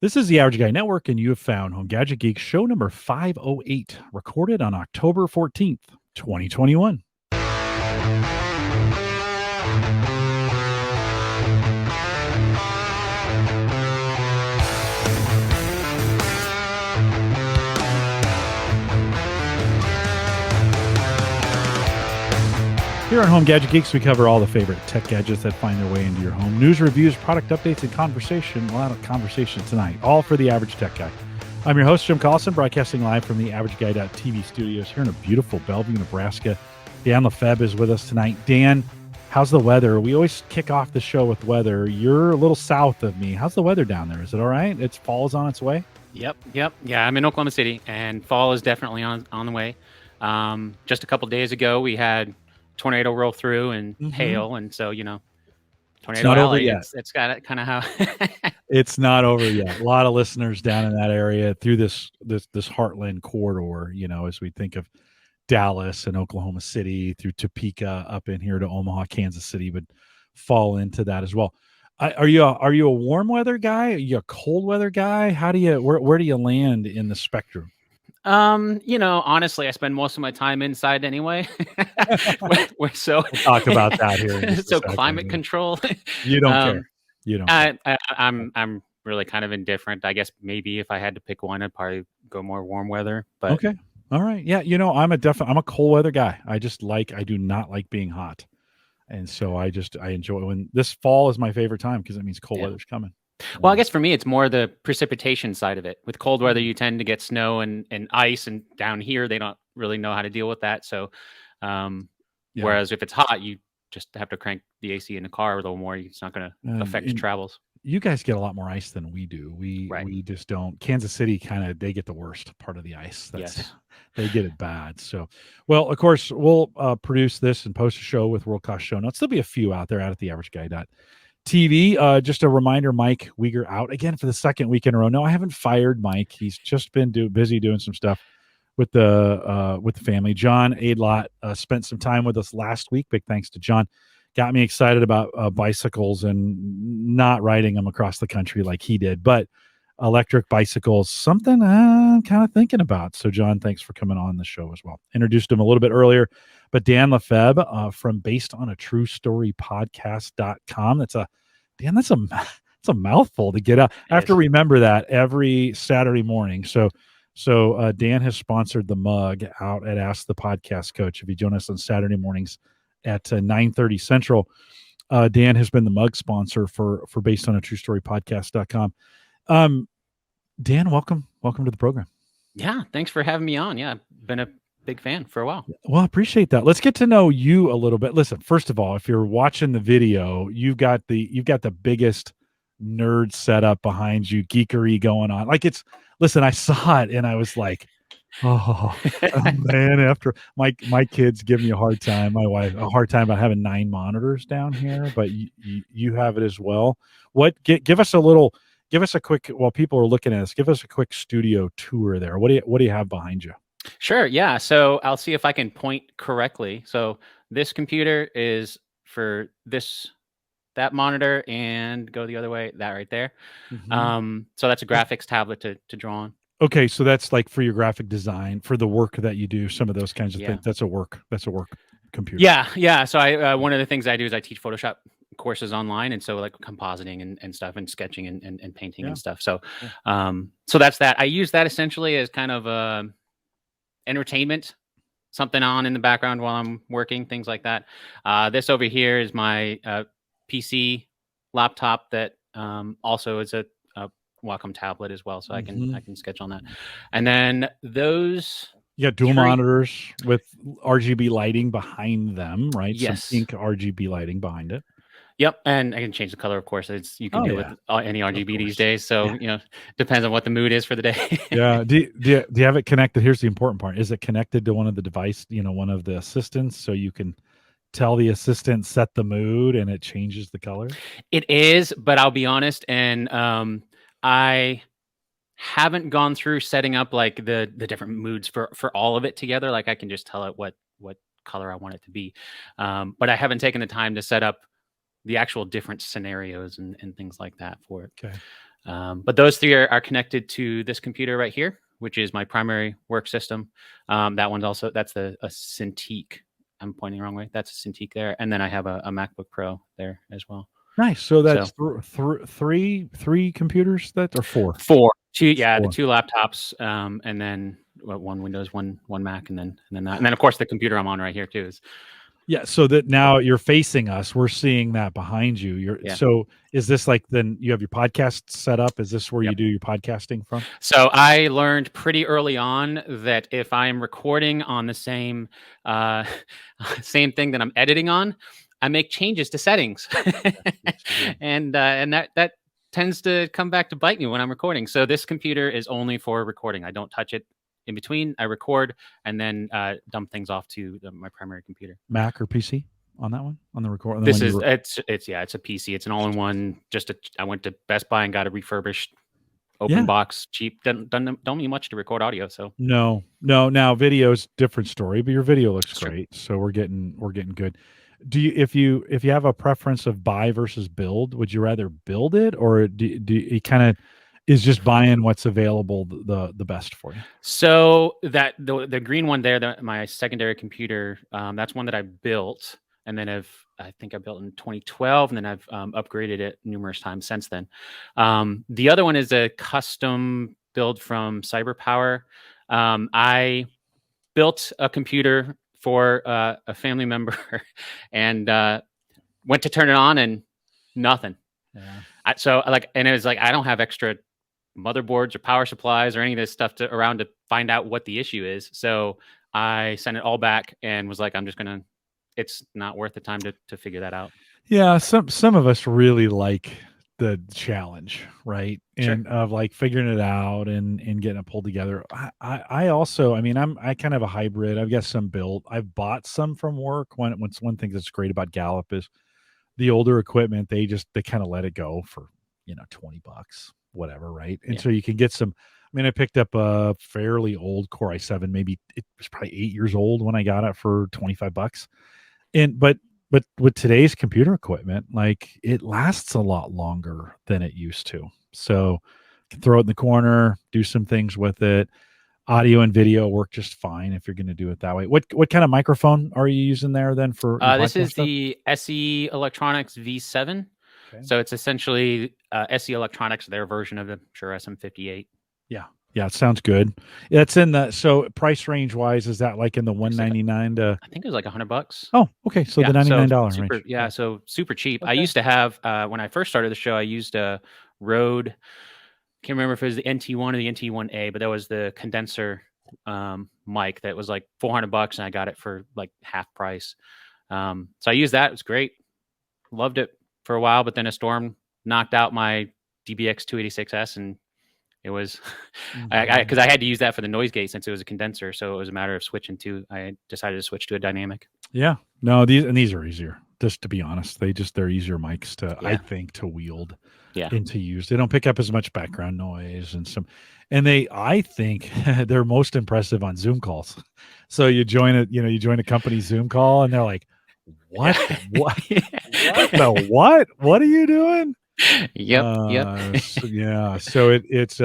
This is the Average Guy Network, and you have found Home Gadget Geeks show number 508, recorded on October 14th, 2021. Here on Home Gadget Geeks, we cover all the favorite tech gadgets that find their way into your home. News, reviews, product updates, and conversation. A lot of conversation tonight, all for the average tech guy. I'm your host, Jim Collison, broadcasting live from the AverageGuy.tv studios here in a beautiful Bellevue, Nebraska. Dan Lebvre is with us tonight. Dan, how's the weather? We always kick off the show with weather. You're a little south of me. How's the weather down there? Is it all right? It's fall's on its way? Yep. Yeah, I'm in Oklahoma City, and fall is definitely on the way. Just a couple days ago, we had tornado roll through and hail, and so tornado alley. It's got it kind of how it's not over yet. A lot of listeners down in that area through this heartland corridor, as we think of Dallas and Oklahoma City through Topeka up in here to Omaha, Kansas City would fall into that as well. Are you a warm weather guy? Are you a cold weather guy? Where do you land in the spectrum? Honestly, I spend most of my time inside anyway. We'll talk about that here. So climate control. You don't care. You don't. I'm really kind of indifferent. I guess maybe if I had to pick one, I'd probably go more warm weather. But okay, all right, yeah. I'm a cold weather guy. I do not like being hot, and so I enjoy when this fall is my favorite time because it means cold weather's coming. Well, I guess for me, it's more the precipitation side of it. With cold weather, you tend to get snow and ice, and down here, they don't really know how to deal with that. So, whereas if it's hot, you just have to crank the AC in the car a little more. It's not going to affect travels. You guys get a lot more ice than we do. We just don't. Kansas City they get the worst part of the ice. Yes. They get it bad. So, well, of course, we'll produce this and post a show with world-class show notes. There'll be a few out there at the AverageGuy.tv. Just a reminder, Mike Wieger out again for the second week in a row. No, I haven't fired Mike. He's just been busy doing some stuff with the family. John Aidlott spent some time with us last week. Big thanks to John. Got me excited about bicycles and not riding them across the country like he did, but electric bicycles, something I'm kind of thinking about. So, John, thanks for coming on the show as well. Introduced him a little bit earlier, but Dan Lebvre from Based on a True Story podcast.com. That's a mouthful to get out. I have to remember that every Saturday morning. So Dan has sponsored the mug out at Ask the Podcast Coach. If you join us on Saturday mornings at 9:30 Central, Dan has been the mug sponsor for Based on a True Story podcast.com. Dan, welcome to the program. Yeah, thanks for having me on. Yeah, I've been a big fan for a while. Well, I appreciate that. Let's get to know you a little bit. Listen, first of all, if you're watching the video, you've got the biggest nerd setup behind you, geekery going on. Listen, I saw it and I was like, oh man, after my kids give me a hard time, my wife a hard time about having 9 monitors down here, but you have it as well. Give us a quick, while people are looking at us, give us a quick studio tour there. What do you have behind you? Sure. Yeah. So I'll see if I can point correctly. So this computer is for that monitor, and go the other way, that right there. So that's a graphics tablet to draw on. Okay, so that's like for your graphic design, for the work that you do, some of those kinds of things. That's a work computer. Yeah. So I one of the things I do is I teach Photoshop courses online, and so like compositing and stuff, and sketching and painting and stuff. So so that's that. I use that essentially as kind of entertainment, something on in the background while I'm working, things like that. This over here is my PC laptop that also is a Wacom tablet as well, so I can sketch on that. And then those, you got dual monitors with RGB lighting behind them, right? Yes, some pink RGB lighting behind it. Yep, and I can change the color, of course. You can do with any RGB these days, so depends on what the mood is for the day. Yeah. Do you have it connected? Here's the important part: is it connected to one of the device? One of the assistants, so you can tell the assistant set the mood and it changes the color? It is, but I'll be honest, and I haven't gone through setting up like the different moods for all of it together. Like I can just tell it what color I want it to be, but I haven't taken the time to set up the actual different scenarios and things like that for it. Okay. But those three are connected to this computer right here, which is my primary work system. That one's also, that's a Cintiq. I'm pointing the wrong way. That's a Cintiq there. And then I have a MacBook Pro there as well. Nice. So that's three computers or four? Four. Two, yeah, the two laptops, and then one Windows, one Mac, and then that. And then of course the computer I'm on right here too is. Yeah, so that now you're facing us. We're seeing that behind you. So is this like, then you have your podcast set up? Is this where you do your podcasting from? So I learned pretty early on that if I'm recording on the same thing that I'm editing on, I make changes to settings, and that tends to come back to bite me when I'm recording. So this computer is only for recording. I don't touch it. In between, I record and then dump things off to my primary computer. Mac or PC on that one, on the record? This is it's a PC. It's an all-in-one. I went to Best Buy and got a refurbished open box, cheap. Don't need much to record audio. So no. Now video's different story, but your video looks great. So we're getting good. Do you, if you have a preference of buy versus build, would you rather build it, or do you kind of is just buying what's available the best for you? So that the green one there, my secondary computer, that's one that I built, and then I think I built in 2012, and then I've upgraded it numerous times since then. The other one is a custom build from CyberPower. I built a computer for a family member, and went to turn it on, and nothing. Yeah. And it was like, I don't have extra motherboards or power supplies or any of this stuff around to find out what the issue is. So I sent it all back and was like, it's not worth the time to figure that out. Yeah. Some of us really like the challenge, right? And of like figuring it out and getting it pulled together. I also, I kind of have a hybrid. I've got some built. I've bought some from work. One thing that's great about Gallup is the older equipment, they kind of let it go for, $20, whatever. Right. And so you can get some, I picked up a fairly old Core i7, maybe it was probably 8 years old when I got it for $25. But with today's computer equipment, like, it lasts a lot longer than it used to. So you can throw it in the corner, do some things with it. Audio and video work just fine if you're going to do it that way. What kind of microphone are you using there then for? This is the SE Electronics V7. Okay. So it's essentially SE Electronics, their version of the SM58. Yeah, it sounds good. It's in the, so price range wise, is that like in the $199 to? I think it was like $100. Oh, okay. So the $99 range. Yeah, so super cheap. Okay. I used to have when I first started the show, I used a Rode. Can't remember if it was the NT1 or the NT1A, but that was the condenser mic that was like $400, and I got it for like half price. So I used that. It was great. Loved it for a while, but then a storm knocked out my DBX 286S, and it was because I had to use that for the noise gate since it was a condenser. So it was a matter of I decided to switch to a dynamic. Yeah. No, these are easier. Just to be honest, they're easier mics to, I think, to wield and to use. They don't pick up as much background noise and I think they're most impressive on Zoom calls. So you join a company Zoom call and they're like, what are you doing? Yep. So it's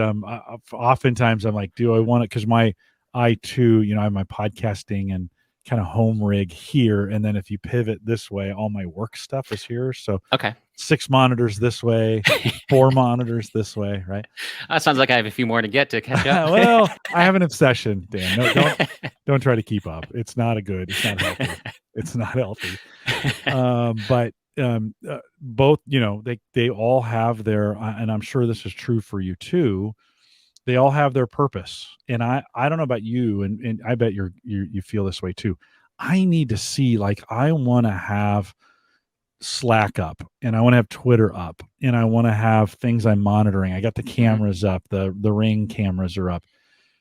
oftentimes I'm like, do I want it? Because I too, I have my podcasting and kind of home rig here, and then if you pivot this way, all my work stuff is here. So 6 monitors this way, 4 monitors this way, right? That sounds like I have a few more to get to catch up. Well, I have an obsession, Dan. No, don't try to keep up. It's not healthy. It's not healthy. But both, they all have their, and I'm sure this is true for you too, they all have their purpose. And I don't know about you, and I bet you feel this way too. I need to see, like, I want to have Slack up, and I want to have Twitter up, and I want to have things I'm monitoring. I got the cameras up, the Ring cameras are up.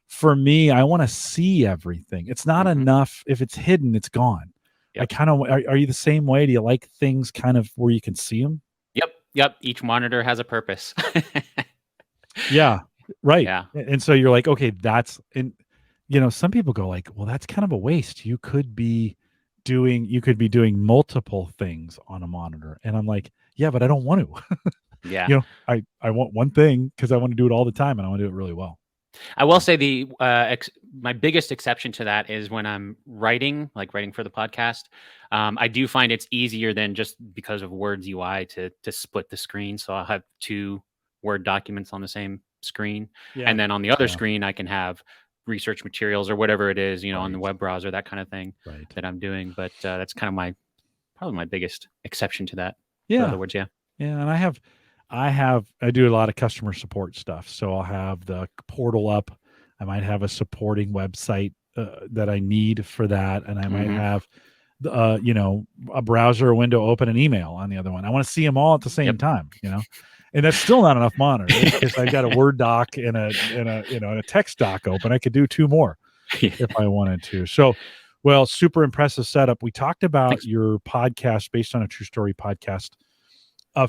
For me, I want to see everything. It's not enough. If it's hidden, it's gone. Yep. I kind of, are you the same way? Do you like things kind of where you can see them? Yep. Each monitor has a purpose. Yeah. Right. Yeah. And so you're like, okay, and some people go like, well, that's kind of a waste. You could be doing multiple things on a monitor. And I'm like, yeah, but I don't want to. Yeah. You know, I want one thing because I want to do it all the time and I want to do it really well. I will say my biggest exception to that is when I'm writing for the podcast. I do find it's easier than just because of Word's UI to split the screen. So I'll have 2 Word documents on the same screen, and then on the other screen I can have research materials or whatever it is, on the web browser, that kind of thing that I'm doing. But that's kind of probably my biggest exception to that. Yeah. In other words, yeah. And I do a lot of customer support stuff. So I'll have the portal up. I might have a supporting website that I need for that. And I might have, a browser, a window open, an email on the other one. I want to see them all at the same time, and that's still not enough monitors because I've got a Word doc and a text doc open. I could do 2 more if I wanted to. So, well, super impressive setup. We talked about your podcast, Based on a True Story podcast.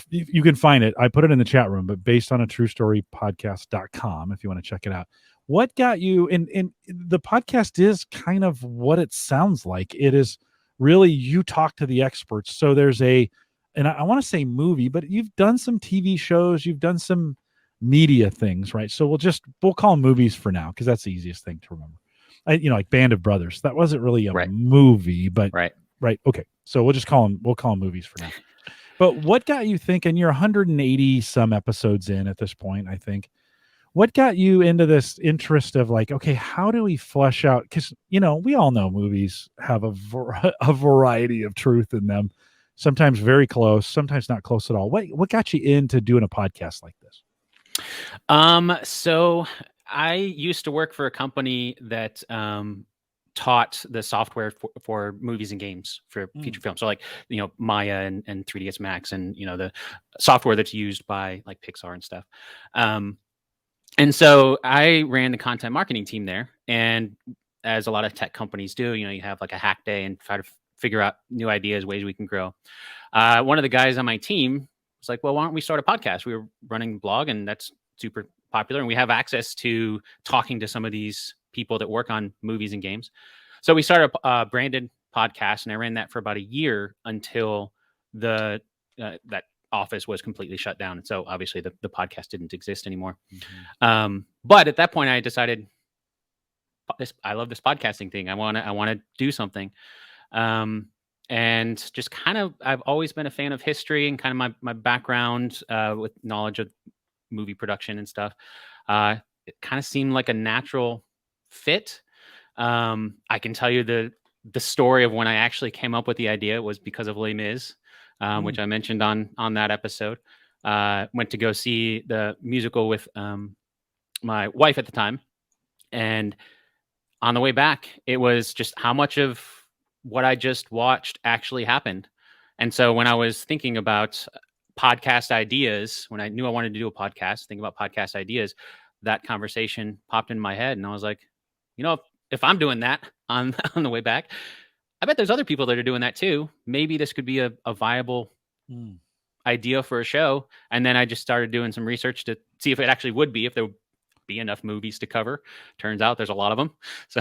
You can find it. I put it in the chat room, but based on a true story podcast.com, if you want to check it out. What got you in the podcast is kind of what it sounds like. It is really, you talk to the experts. So there's and I want to say movie, but you've done some TV shows, you've done some media things, right? So we'll call them movies for now, because that's the easiest thing to remember. Like Band of Brothers. That wasn't really a movie, but right. Okay. So we'll call them movies for now. But what got you thinking? You're 180 some episodes in at this point, I think. What got you into this interest of like, okay, how do we flesh out? Because, we all know movies have a variety of truth in them, sometimes very close, sometimes not close at all. What got you into doing a podcast like this? So I used to work for a company that taught the software for movies and games for feature films. So like, Maya and 3ds Max and, the software that's used by like Pixar and stuff. And so I ran the content marketing team there. And as a lot of tech companies do, you have like a hack day and try to figure out new ideas, ways we can grow. One of the guys on my team was like, well, why don't we start a podcast? We were running a blog and that's super popular. And we have access to talking to some of these people that work on movies and games. So we started a branded podcast, and I ran that for about a year until that office was completely shut down. And so obviously the podcast didn't exist anymore. But at that point I decided, I love this podcasting thing. I want to do something. And just kind of, I've always been a fan of history and kind of my background with knowledge of movie production and stuff. It kind of seemed like a natural fit. I can tell you the story of when I actually came up with the idea was because of Les Mis, which I mentioned on that episode. Went to go see the musical with my wife at the time. And on the way back, it was just how much of what I just watched actually happened. And so when I was thinking about podcast ideas, when I knew I wanted to do a podcast, think about podcast ideas, that conversation popped in my head. And I was like, if I'm doing that on the way back, I bet there's other people that are doing that too. Maybe this could be a viable idea for a show. And then I just started doing some research to see if it actually would be, if there would be enough movies to cover. Turns out there's a lot of them. So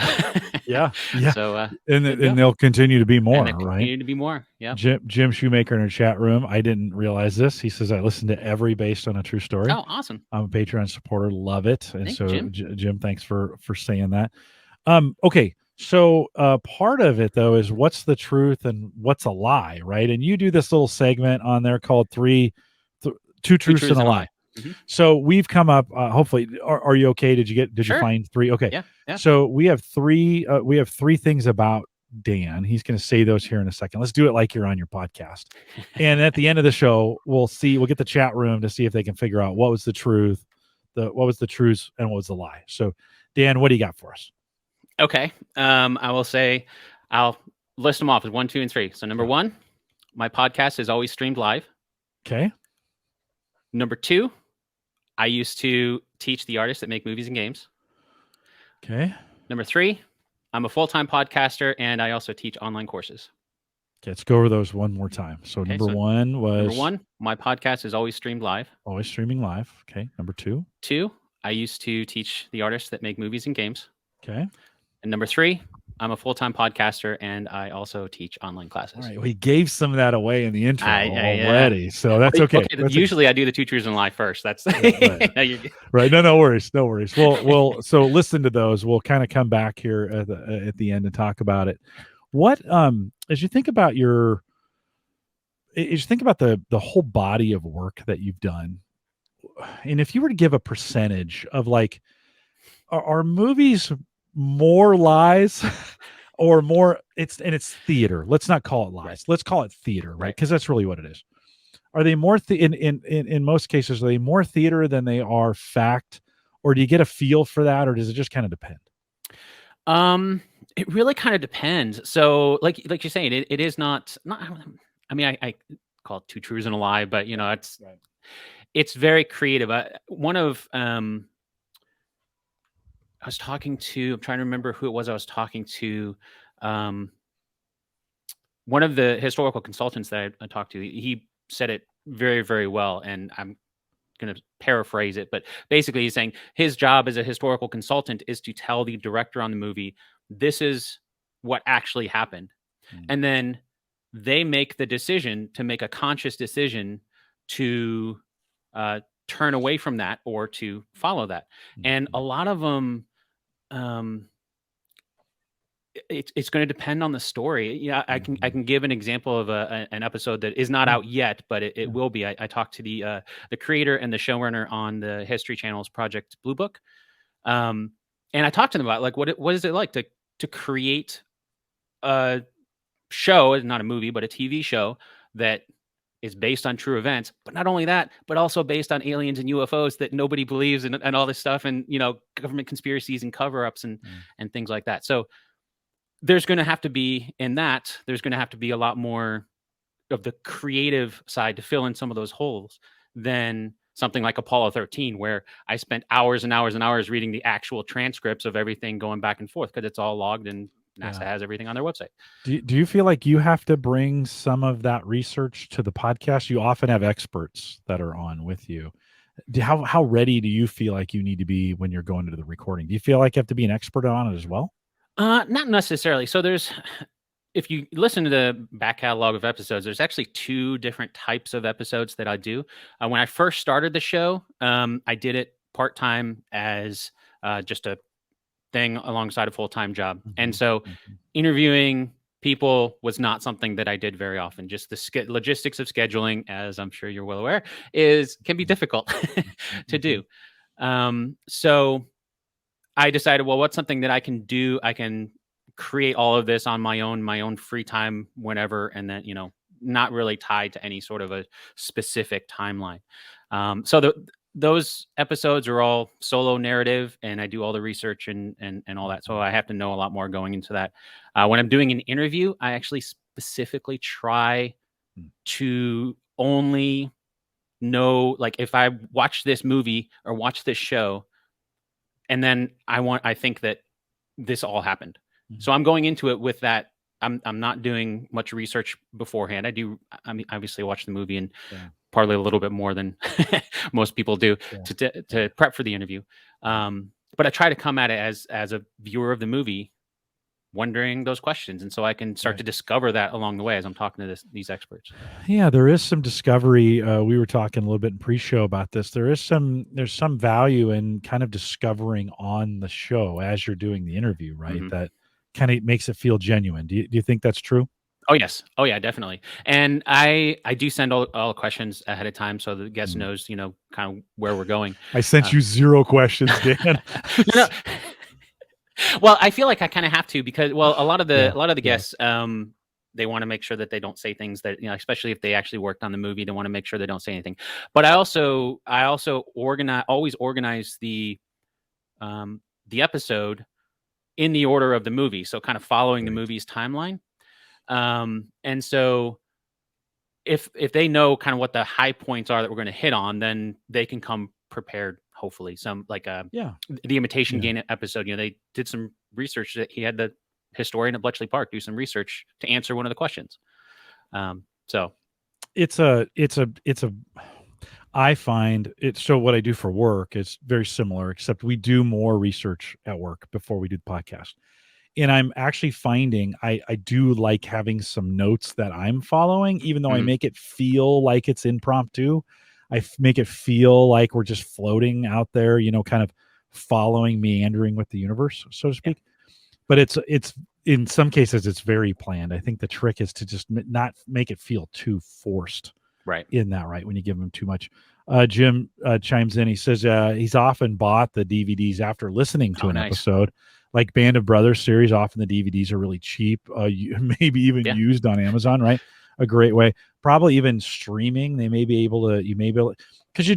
yeah. So and there'll continue to be more, right? Continue to be more. Yeah. Jim Shoemaker in our chat room. I didn't realize this. He says I listen to every Based on a True Story. Oh, awesome! I'm a Patreon supporter. Love it. And so Jim, thanks for saying that. Okay. So part of it though is what's the truth and what's a lie, right? And you do this little segment on there called Two Truths and a Lie. Mm-hmm. So we've come up. Hopefully, are you okay? Did you find 3? Okay. Yeah. So we have 3. We have 3 things about Dan. He's going to say those here in a second. Let's do it like you're on your podcast. And at the end of the show, we'll get the chat room to see if they can figure out what was the truth, what was the truth, and what was the lie. So, Dan, what do you got for us? Okay. I will say, I'll list them off as 1, 2, and 3. So number 1, my podcast is always streamed live. Okay. Number 2, I used to teach the artists that make movies and games. Okay. Number 3, I'm a full-time podcaster and I also teach online courses. Okay, let's go over those one more time. So number 1, my podcast is always streamed live. Always streaming live. Okay. Number 2. 2, I used to teach the artists that make movies and games. Okay. And number 3, I'm a full-time podcaster, and I also teach online classes. All right, we gave some of that away in the intro Yeah. already, so that's okay. Usually I do the two truths and a lie first. That's right. No, you're good. Right. No worries. We'll so listen to those. We'll kind of come back here at the end and talk about it. What as you think about the whole body of work that you've done, and if you were to give a percentage of like, are movies more lies or more it's theater? Let's not call it lies. Right. Let's call it theater, right? Right. Because that's really what it is. Are they more in most cases, are they more theater than they are fact, or do you get a feel for that, or does it just kind of depend? It really kind of depends. So like you're saying, it is not I mean, I call it two truths and a lie, but you know, it's very creative. One of I was talking to, I'm trying to remember who it was I was talking to. One of the historical consultants that I talked to, he said it very, very well. And I'm going to paraphrase it, but basically he's saying his job as a historical consultant is to tell the director on the movie, this is what actually happened. And then they make the decision to make a conscious decision to turn away from that or to follow that. And a lot of them, it's going to depend on the story. Yeah, I can give an example of an episode that is not out yet, but it will be. I talked to the creator and the showrunner on the History Channel's Project Blue Book, and I talked to them about like what is it like to create a show, not a movie, but a TV show that is based on true events, but not only that, but also based on aliens and UFOs that nobody believes and all this stuff, and you know, government conspiracies and cover-ups and things like that. So there's going to have to be there's going to have to be a lot more of the creative side to fill in some of those holes than something like Apollo 13, where I spent hours and hours and hours reading the actual transcripts of everything going back and forth because it's all logged and NASA has everything on their website. Do you feel like you have to bring some of that research to the podcast? You often have experts that are on with you. How ready do you feel like you need to be when you're going to the recording? Do you feel like you have to be an expert on it as well? Not necessarily. So if you listen to the back catalog of episodes, there's actually two different types of episodes that I do. When I first started the show, I did it part-time as just a thing alongside a full-time job. And so interviewing people was not something that I did very often. Just the logistics of scheduling, as I'm sure you're well aware, can be difficult to do. So I decided, well, what's something that I can do? I can create all of this on my own free time, whenever, and then, you know, not really tied to any sort of a specific timeline. So those episodes are all solo narrative, and I do all the research and all that. So I have to know a lot more going into that. When I'm doing an interview, I actually specifically try to only know, like, if I watch this movie or watch this show, and then I think that this all happened. So I'm going into it with that. I'm not doing much research beforehand. I mean, obviously watch the movie and probably a little bit more than most people do to prep for the interview. But I try to come at it as a viewer of the movie, wondering those questions, and so I can start to discover that along the way as I'm talking to these experts. Yeah, there is some discovery. We were talking a little bit in pre-show about this. There's some value in kind of discovering on the show as you're doing the interview, right? That kind of makes it feel genuine. Do you think that's true? Oh, yes. Oh, yeah, definitely. And I do send all questions ahead of time, so the guest knows, you know, kind of where we're going. I sent you 0 questions, Dan. No. Well, I feel like I kind of have to, because, well, a lot of the guests, they want to make sure that they don't say things that, you know, especially if they actually worked on the movie, they want to make sure they don't say anything. But I also always organize the episode in the order of the movie, so kind of following the movie's timeline. And so if they know kind of what the high points are that we're going to hit on, then they can come prepared. Hopefully, some like the Imitation Game episode. You know, they did some research. That he had the historian at Bletchley Park do some research to answer one of the questions. So it's a. I find it. So what I do for work is very similar, except we do more research at work before we do the podcast. And I'm actually finding I do like having some notes that I'm following, even though I make it feel like it's impromptu. Make it feel like we're just floating out there, kind of following, meandering with the universe, so to speak. But it's in some cases it's very planned. I think the trick is to just not make it feel too forced. Right. When you give them too much. Jim chimes in. He says he's often bought the DVDs after listening to an episode. Like Band of Brothers series, often the DVDs are really cheap, maybe even used on Amazon, right? A great way. Probably even streaming. You may be able because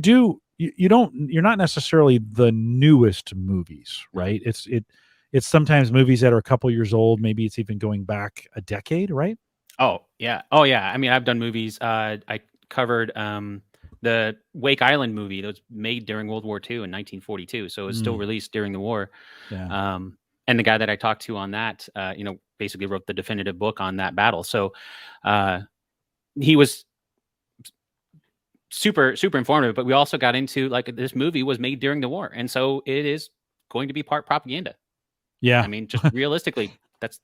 you're not necessarily the newest movies, right? It's sometimes movies that are a couple years old. Maybe it's even going back a decade, right? Oh yeah. I mean, I've done movies. I covered the Wake Island movie that was made during World War II in 1942, so it was still released during the war. Yeah. And the guy that I talked to on that, basically wrote the definitive book on that battle. So he was super, super informative. But we also got into like this movie was made during the war, and so it is going to be part propaganda. Yeah, I mean, just realistically, that's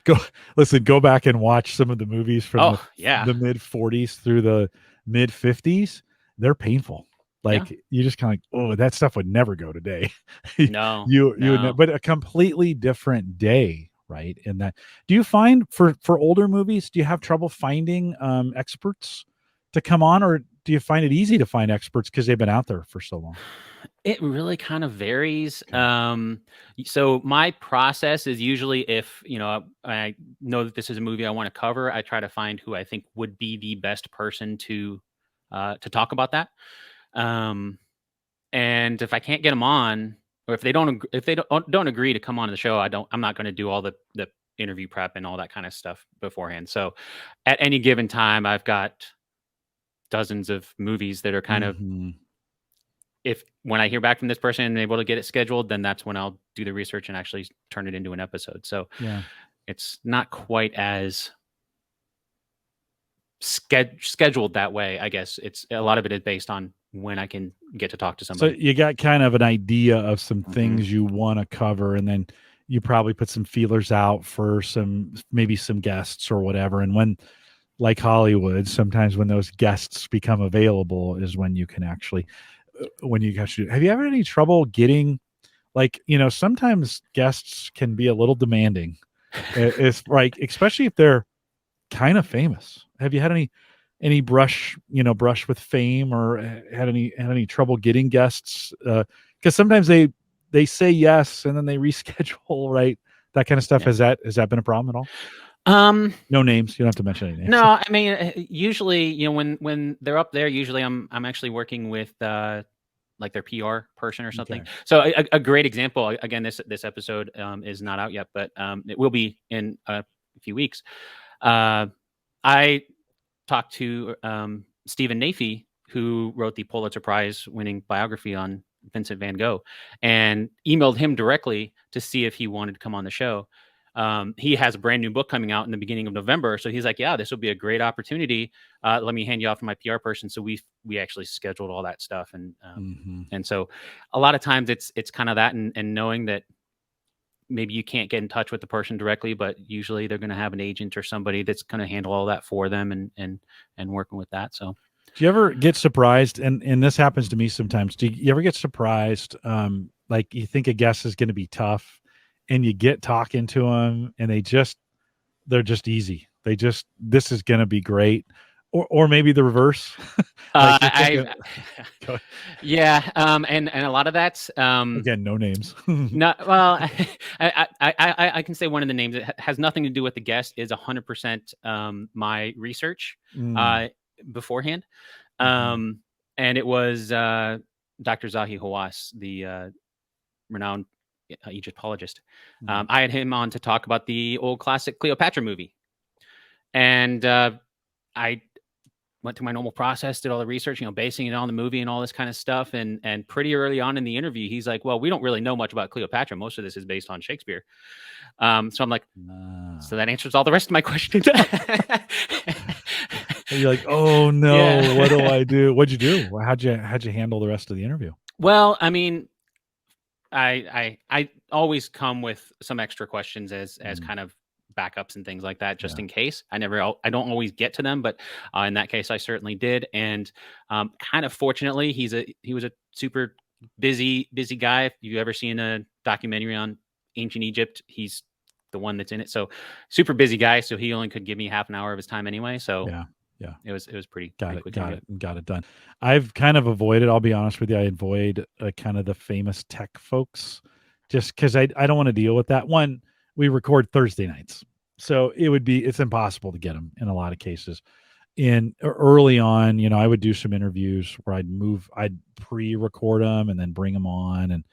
go back and watch some of the movies from the mid 40s through the mid 50s. They're painful. Like you just kind of like, that stuff would never go today. No, you would, but a completely different day, right? In that, do you find for older movies, do you have trouble finding experts to come on, or do you find it easy to find experts because they've been out there for so long? It really kind of varies. So my process is usually if, I know that this is a movie I want to cover, I try to find who I think would be the best person to talk about that. And if I can't get them on, or if they don't agree to come on to the show, I'm not going to do all the interview prep and all that kind of stuff beforehand. So at any given time, I've got dozens of movies that are kind of, when I hear back from this person and able to get it scheduled, then that's when I'll do the research and actually turn it into an episode. So it's not quite as scheduled that way. I guess it's a lot of it is based on when I can get to talk to somebody. So you got kind of an idea of some things you want to cover, and then you probably put some feelers out for maybe some guests or whatever. And when, like Hollywood, sometimes when those guests become available is when you can actually, have you ever had any trouble getting, sometimes guests can be a little demanding. It's like, especially if they're kind of famous. Have you had any brush with fame, or had any trouble getting guests? Because sometimes they say yes and then they reschedule, right? That kind of stuff. Has that been a problem at all? No names. You don't have to mention any names. No, I mean, usually, when they're up there, usually I'm actually working with like their PR person or something. Okay. So a great example, again, this episode is not out yet, but it will be in a few weeks. I talked to Stephen Nafee, who wrote the Pulitzer Prize winning biography on Vincent van Gogh, and emailed him directly to see if he wanted to come on the show. He has a brand new book coming out in the beginning of November. So he's like, yeah, this will be a great opportunity. Let me hand you off to my PR person. So we actually scheduled all that stuff. And so a lot of times it's kind of that and knowing that maybe you can't get in touch with the person directly, but usually they're going to have an agent or somebody that's going to handle all that for them and working with that. So do you ever get surprised? And this happens to me sometimes. Do you ever get surprised? Like you think a guest is going to be tough, and you get talking to them and they're just easy. This is going to be great. Or maybe the reverse. Yeah. And a lot of that's, again, no names. Well, I can say one of the names that has nothing to do with the guest is 100% my research beforehand. And it was Dr. Zahi Hawass, the renowned Egyptologist. I had him on to talk about the old classic Cleopatra movie. And I went through my normal process, did all the research, basing it on the movie and all this kind of stuff. And pretty early on in the interview, he's like, well, we don't really know much about Cleopatra. Most of this is based on Shakespeare. So I'm like, so that answers all the rest of my questions. You're like, oh no, yeah. What do I do? What'd you do? How'd you handle the rest of the interview? Well, I mean, I always come with some extra questions as kind of backups and things like that, just in case. I don't always get to them, but in that case, I certainly did. And kind of fortunately, he was a super busy guy. If you've ever seen a documentary on ancient Egypt, he's the one that's in it. So super busy guy. So he only could give me half an hour of his time anyway. So it was pretty got quick. Got it done. I've kind of avoided, I'll be honest with you, I avoid kind of the famous tech folks just because I don't want to deal with that. One, we record Thursday nights, so it's impossible to get them in a lot of cases. Early on, I would do some interviews where I'd pre-record them and then bring them on. And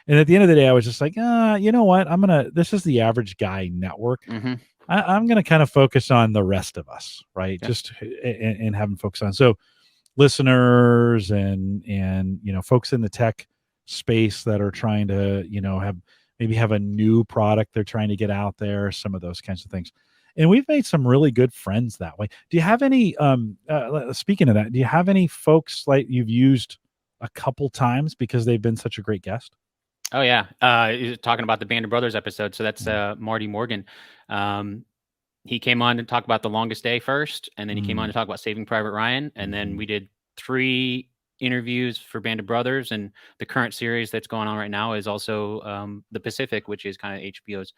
at the end of the day, I was just like, you know what? This is the Average Guy Network. Mm-hmm. I'm going to kind of focus on the rest of us, right? Yeah. Just and have them focus on. So listeners and folks in the tech space that are trying to, have a new product they're trying to get out there, some of those kinds of things. And we've made some really good friends that way. Do you have any, speaking of that, do you have any folks like you've used a couple times because they've been such a great guest? Oh yeah. You're talking about the Band of Brothers episode. So that's Marty Morgan. He came on to talk about The Longest Day first, and then he came on to talk about Saving Private Ryan. And then we did 3 interviews for Band of Brothers, and the current series that's going on right now is also The Pacific, which is kind of HBO's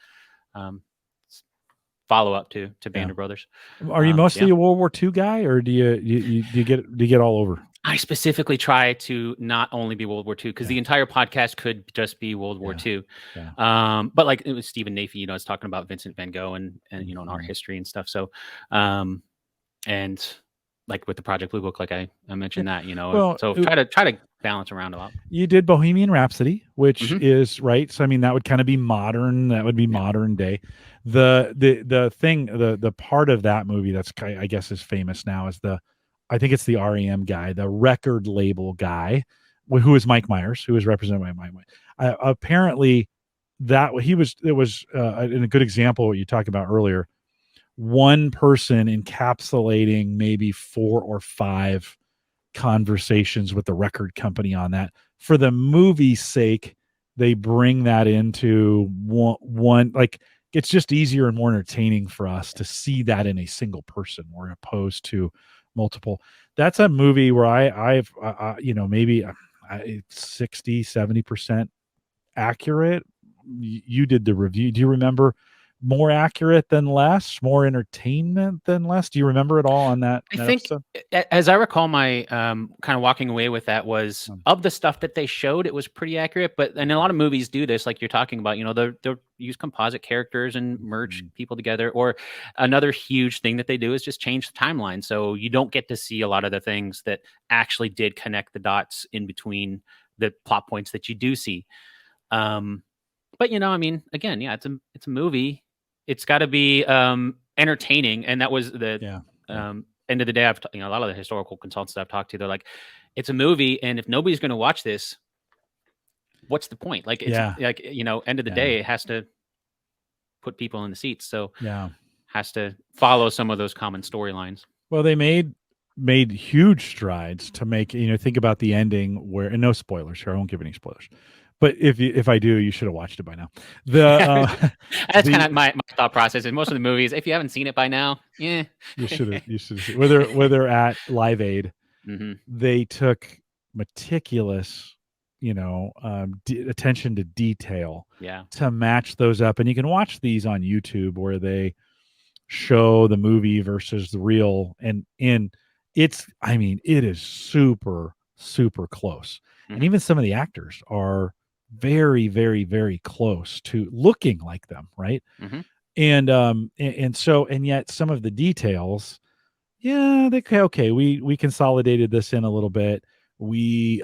follow-up to Band of Brothers. Are you mostly a World War II guy, or do you get all over? I specifically try to not only be World War II, because the entire podcast could just be World War II. Yeah. But like it was Stephen Nafy, I was talking about Vincent Van Gogh and in our history and stuff. So, and like with the Project Blue Book, like I mentioned that, so try to balance around a lot. You did Bohemian Rhapsody, which is right. So, I mean, that would kind of be modern. That would be modern day. The part of that movie that's, I guess, is famous now is I think it's the REM guy, the record label guy, who is Mike Myers, who is represented by Mike Myers. Apparently, it was in a good example of what you talked about earlier. One person encapsulating maybe 4 or 5 conversations with the record company on that. For the movie's sake, they bring that into one like it's just easier and more entertaining for us to see that in a single person, or opposed to multiple. That's a movie where I've maybe 60-70% accurate. You did the review. Do you remember more accurate than less, more entertainment than less? Do you remember it all on that? I think episode? As I recall, my kind of walking away with that was of the stuff that they showed, it was pretty accurate. And a lot of movies do this, like you're talking about, they'll use composite characters and merge people together. Or another huge thing that they do is just change the timeline. So you don't get to see a lot of the things that actually did connect the dots in between the plot points that you do see. But I mean, again, it's a movie. It's got to be entertaining, and that was the end of the day. I've a lot of the historical consultants that I've talked to, they're like, it's a movie, and if nobody's going to watch this, what's the point? Like, it's end of the day, it has to put people in the seats, so has to follow some of those common storylines. Well, they made huge strides to make think about the ending where, and no spoilers here, I won't give any spoilers. But if I do, you should have watched it by now. That's kind of my thought process. In most of the movies, if you haven't seen it by now, you should have. Whether at Live Aid, they took meticulous, attention to detail, to match those up. And you can watch these on YouTube where they show the movie versus the real, and it is super, super close. And even some of the actors are very, very, very close to looking like them, right? And yet some of the details, we consolidated this in a little bit. We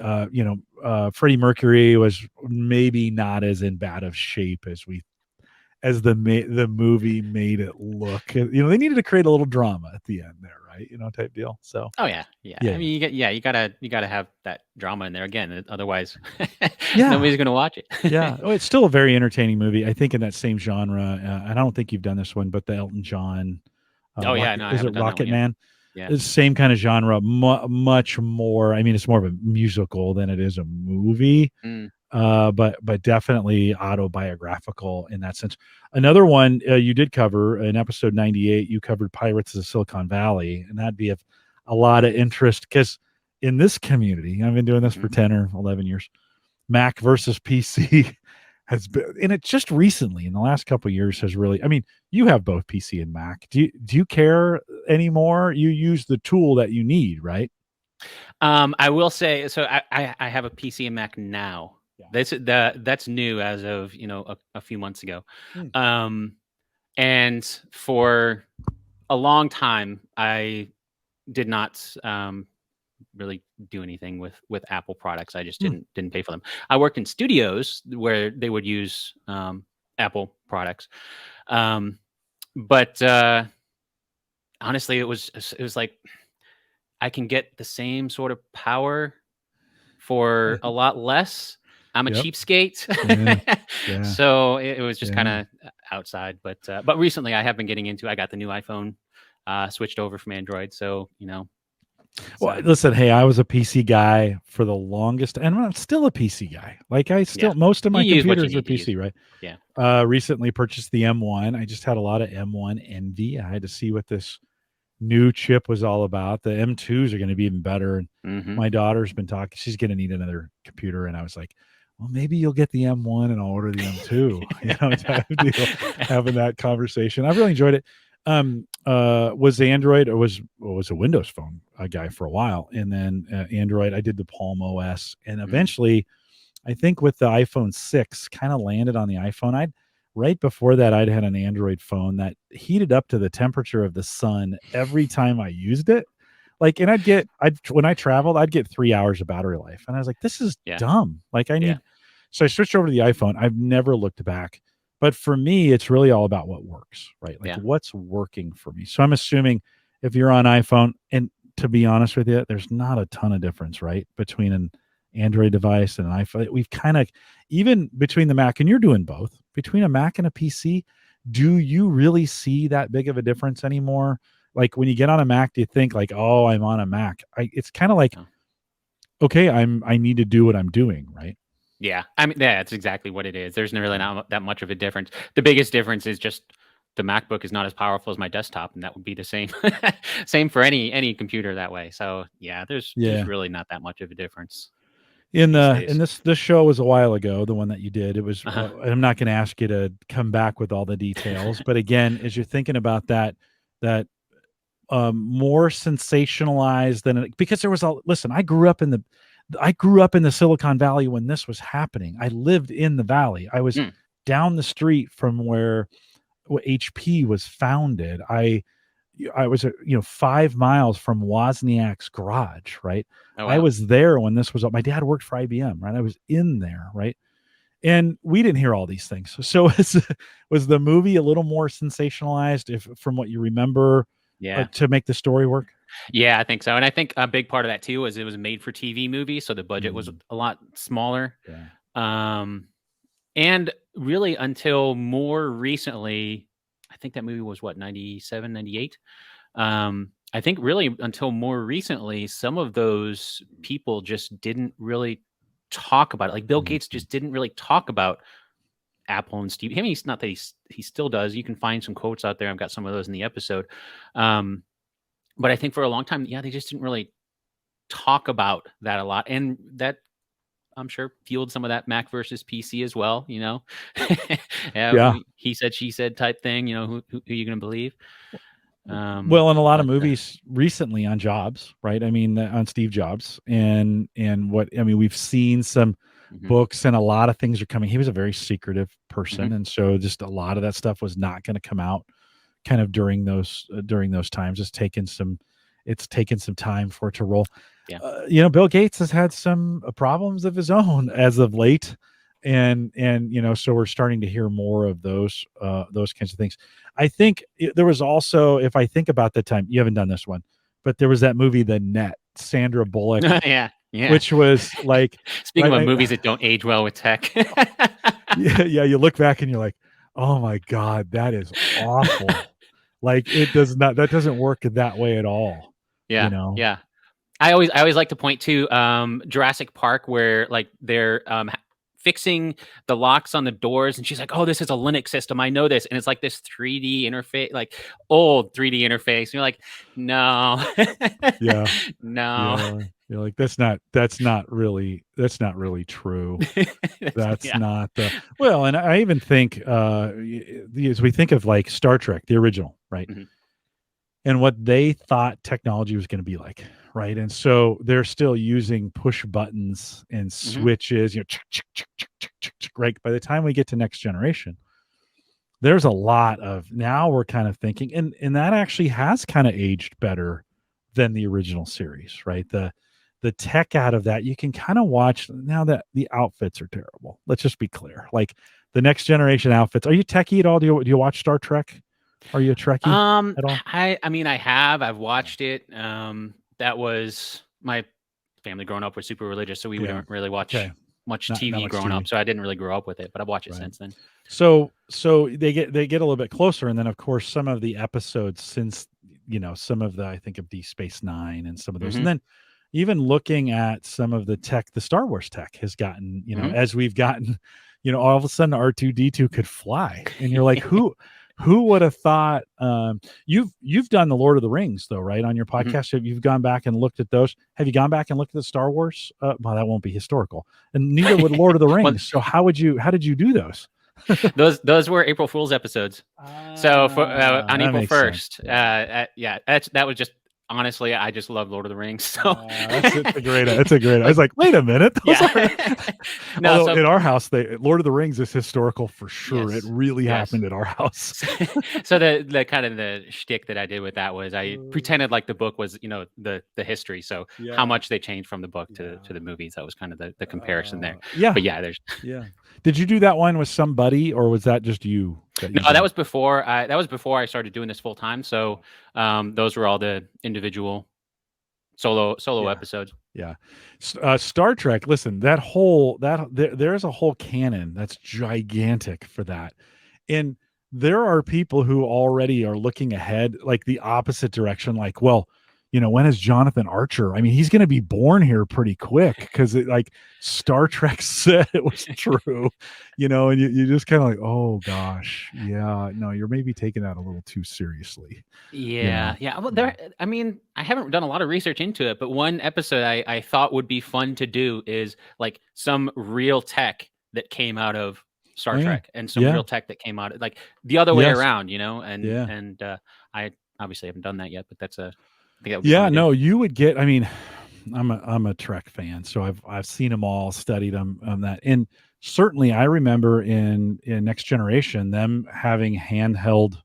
Freddie Mercury was maybe not as in bad of shape as the movie made it look. They needed to create a little drama at the end there, right? Type deal. So I mean, you gotta have that drama in there again, otherwise nobody's gonna watch it. It's still a very entertaining movie, I think, in that same genre. And I don't think you've done this one, but the Elton John is it Rocket Man? Yeah, it's the same kind of genre, much more. I mean, it's more of a musical than it is a movie. but definitely autobiographical in that sense. Another one you did cover in episode 98, you covered Pirates of the Silicon Valley, and that'd be of a lot of interest because in this community, I've been doing this for 10 or 11 years, Mac versus PC has been, and it just recently in the last couple of years has really, I mean, you have both PC and Mac. Do you care anymore? You use the tool that you need, right? I will say, so I have a PC and Mac now. Yeah. That's new as of a few months ago. Hmm. And for a long time I did not really do anything with Apple products. I just didn't pay for them. I worked in studios where they would use Apple products. But honestly, it was like I can get the same sort of power for a lot less. I'm a Yep. cheapskate. Yeah. So it was just kind of outside. But recently I have been getting into, I got the new iPhone, switched over from Android. So, Well, listen, hey, I was a PC guy for the longest, and I'm still a PC guy. Like I still, most of my computers are PC, right? Yeah. Recently purchased the M1. I just had a lot of M1 envy. I had to see what this new chip was all about. The M2s are going to be even better. And my daughter's been talking, she's going to need another computer. And I was like, well, maybe you'll get the M1 and I'll order the M2, type of deal, having that conversation. I really enjoyed it. Was Android or was a Windows phone guy for a while. And then Android, I did the Palm OS. And eventually, I think with the iPhone 6 kind of landed on the iPhone. Right before that, I'd had an Android phone that heated up to the temperature of the sun every time I used it. Like, and when I traveled, I'd get 3 hours of battery life. And I was like, this is dumb. Like so I switched over to the iPhone. I've never looked back, but for me, it's really all about what works, right? Like what's working for me. So I'm assuming if you're on iPhone, and to be honest with you, there's not a ton of difference, right? Between an Android device and an iPhone. We've kind of, even between the Mac, and you're doing both, between a Mac and a PC, do you really see that big of a difference anymore? Like when you get on a Mac, do you think like, oh, I'm on a Mac? It's kind of like, okay, I need to do what I'm doing, right? Yeah. I mean, that's exactly what it is. There's really not that much of a difference. The biggest difference is just the MacBook is not as powerful as my desktop, and that would be the same same for any computer that way. So yeah, there's really not that much of a difference. In this show was a while ago, the one that you did. It was and I'm not going to ask you to come back with all the details, but again, as you're thinking about that more sensationalized than because there was listen, I grew up in the Silicon Valley when this was happening. I lived in the valley. I was down the street from where HP was founded. I was 5 miles from Wozniak's garage, right? Oh, wow. I was there when this was up. My dad worked for IBM, right? I was in there, right? And we didn't hear all these things. So was the movie a little more sensationalized, from what you remember, to make the story work? Yeah, I think so. And I think a big part of that too was it was a made for TV movie, so the budget was a lot smaller. Yeah. And really until more recently, I think that movie was 97, 98. I think really until more recently, some of those people just didn't really talk about it. Like Bill Gates just didn't really talk about Apple and Steve. I mean, it's not that he still does. You can find some quotes out there. I've got some of those in the episode. But I think for a long time, they just didn't really talk about that a lot. And that, I'm sure, fueled some of that Mac versus PC as well. He said, she said type thing. Who are you going to believe? Well, in a lot of movies recently on Jobs, right? I mean, on Steve Jobs, and we've seen some books, and a lot of things are coming. He was a very secretive person, and so just a lot of that stuff was not going to come out kind of during those times. It's taken some time for it to roll. Bill Gates has had some problems of his own as of late, and so we're starting to hear more of those kinds of things. I think there was also, if I think about the time, you haven't done this one, but there was that movie The Net, Sandra Bullock, which was like, speaking of movies that don't age well with tech. You look back and you're like, oh my God, that is awful. Like that doesn't work that way at all. Yeah. I always like to point to Jurassic Park, where like they're fixing the locks on the doors, and she's like, "Oh, this is a Linux system. I know this." And it's like this 3D interface, like old 3D interface. And you're like, "No, Yeah. no." Yeah. You're like, that's not really true. That's Yeah. not the well, and I even think as we think of like Star Trek, the original, right? Mhm. And what they thought technology was going to be like, right? And so they're still using push buttons and switches, right? By the time we get to Next Generation, there's a lot of now we're kind of thinking, and that actually has kind of aged better than the original series, right? The tech out of that you can kind of watch now that the outfits are terrible. Let's just be clear. Like the Next Generation outfits. Are you techie at all? Do you watch Star Trek? Are you a Trekkie at all? I mean, I've watched it. That was my family growing up was super religious, so we wouldn't really watch much Not TV much growing TV. up. So I didn't really grow up with it, but I've watched it since then. So they get a little bit closer, and then of course some of the episodes since some of the I think of Deep Space Nine and some of those, and then even looking at some of the tech, the Star Wars tech has gotten as we've gotten, all of a sudden R2D2 could fly, and you're like who would have thought? You've done the Lord of the Rings though, right? On your podcast, you've gone back and looked at those. Have you gone back and looked at the Star Wars? Well, that won't be historical, and neither would Lord of the Rings. So how did you do those? those were April Fool's episodes. So on April 1st, that was just honestly, I just love Lord of the Rings. So that's a great. I was like, wait a minute. No, in our house, Lord of the Rings is historical for sure. Yes. It really happened at our house. So the kind of the shtick that I did with that was I pretended like the book was the history. So how much they changed from the book to the movies. That was kind of the comparison there. Yeah, but there's Did you do that one with somebody, or was that just you? That was before. That was before I started doing this full time. So those were all the individual solo episodes. Yeah, Star Trek. Listen, there's a whole canon that's gigantic for that, and there are people who already are looking ahead, like the opposite direction. Like, well, when is Jonathan Archer? I mean, he's going to be born here pretty quick because like Star Trek said it was true, and you just kind of like, oh gosh, yeah, no, you're maybe taking that a little too seriously. Yeah. Well, I mean, I haven't done a lot of research into it, but one episode I thought would be fun to do is like some real tech that came out of Star Trek and some real tech that came out like the other way around, and I obviously haven't done that yet, but that's you would get. I mean, I'm a Trek fan, so I've seen them all, studied them on that, and certainly I remember in Next Generation them having handheld,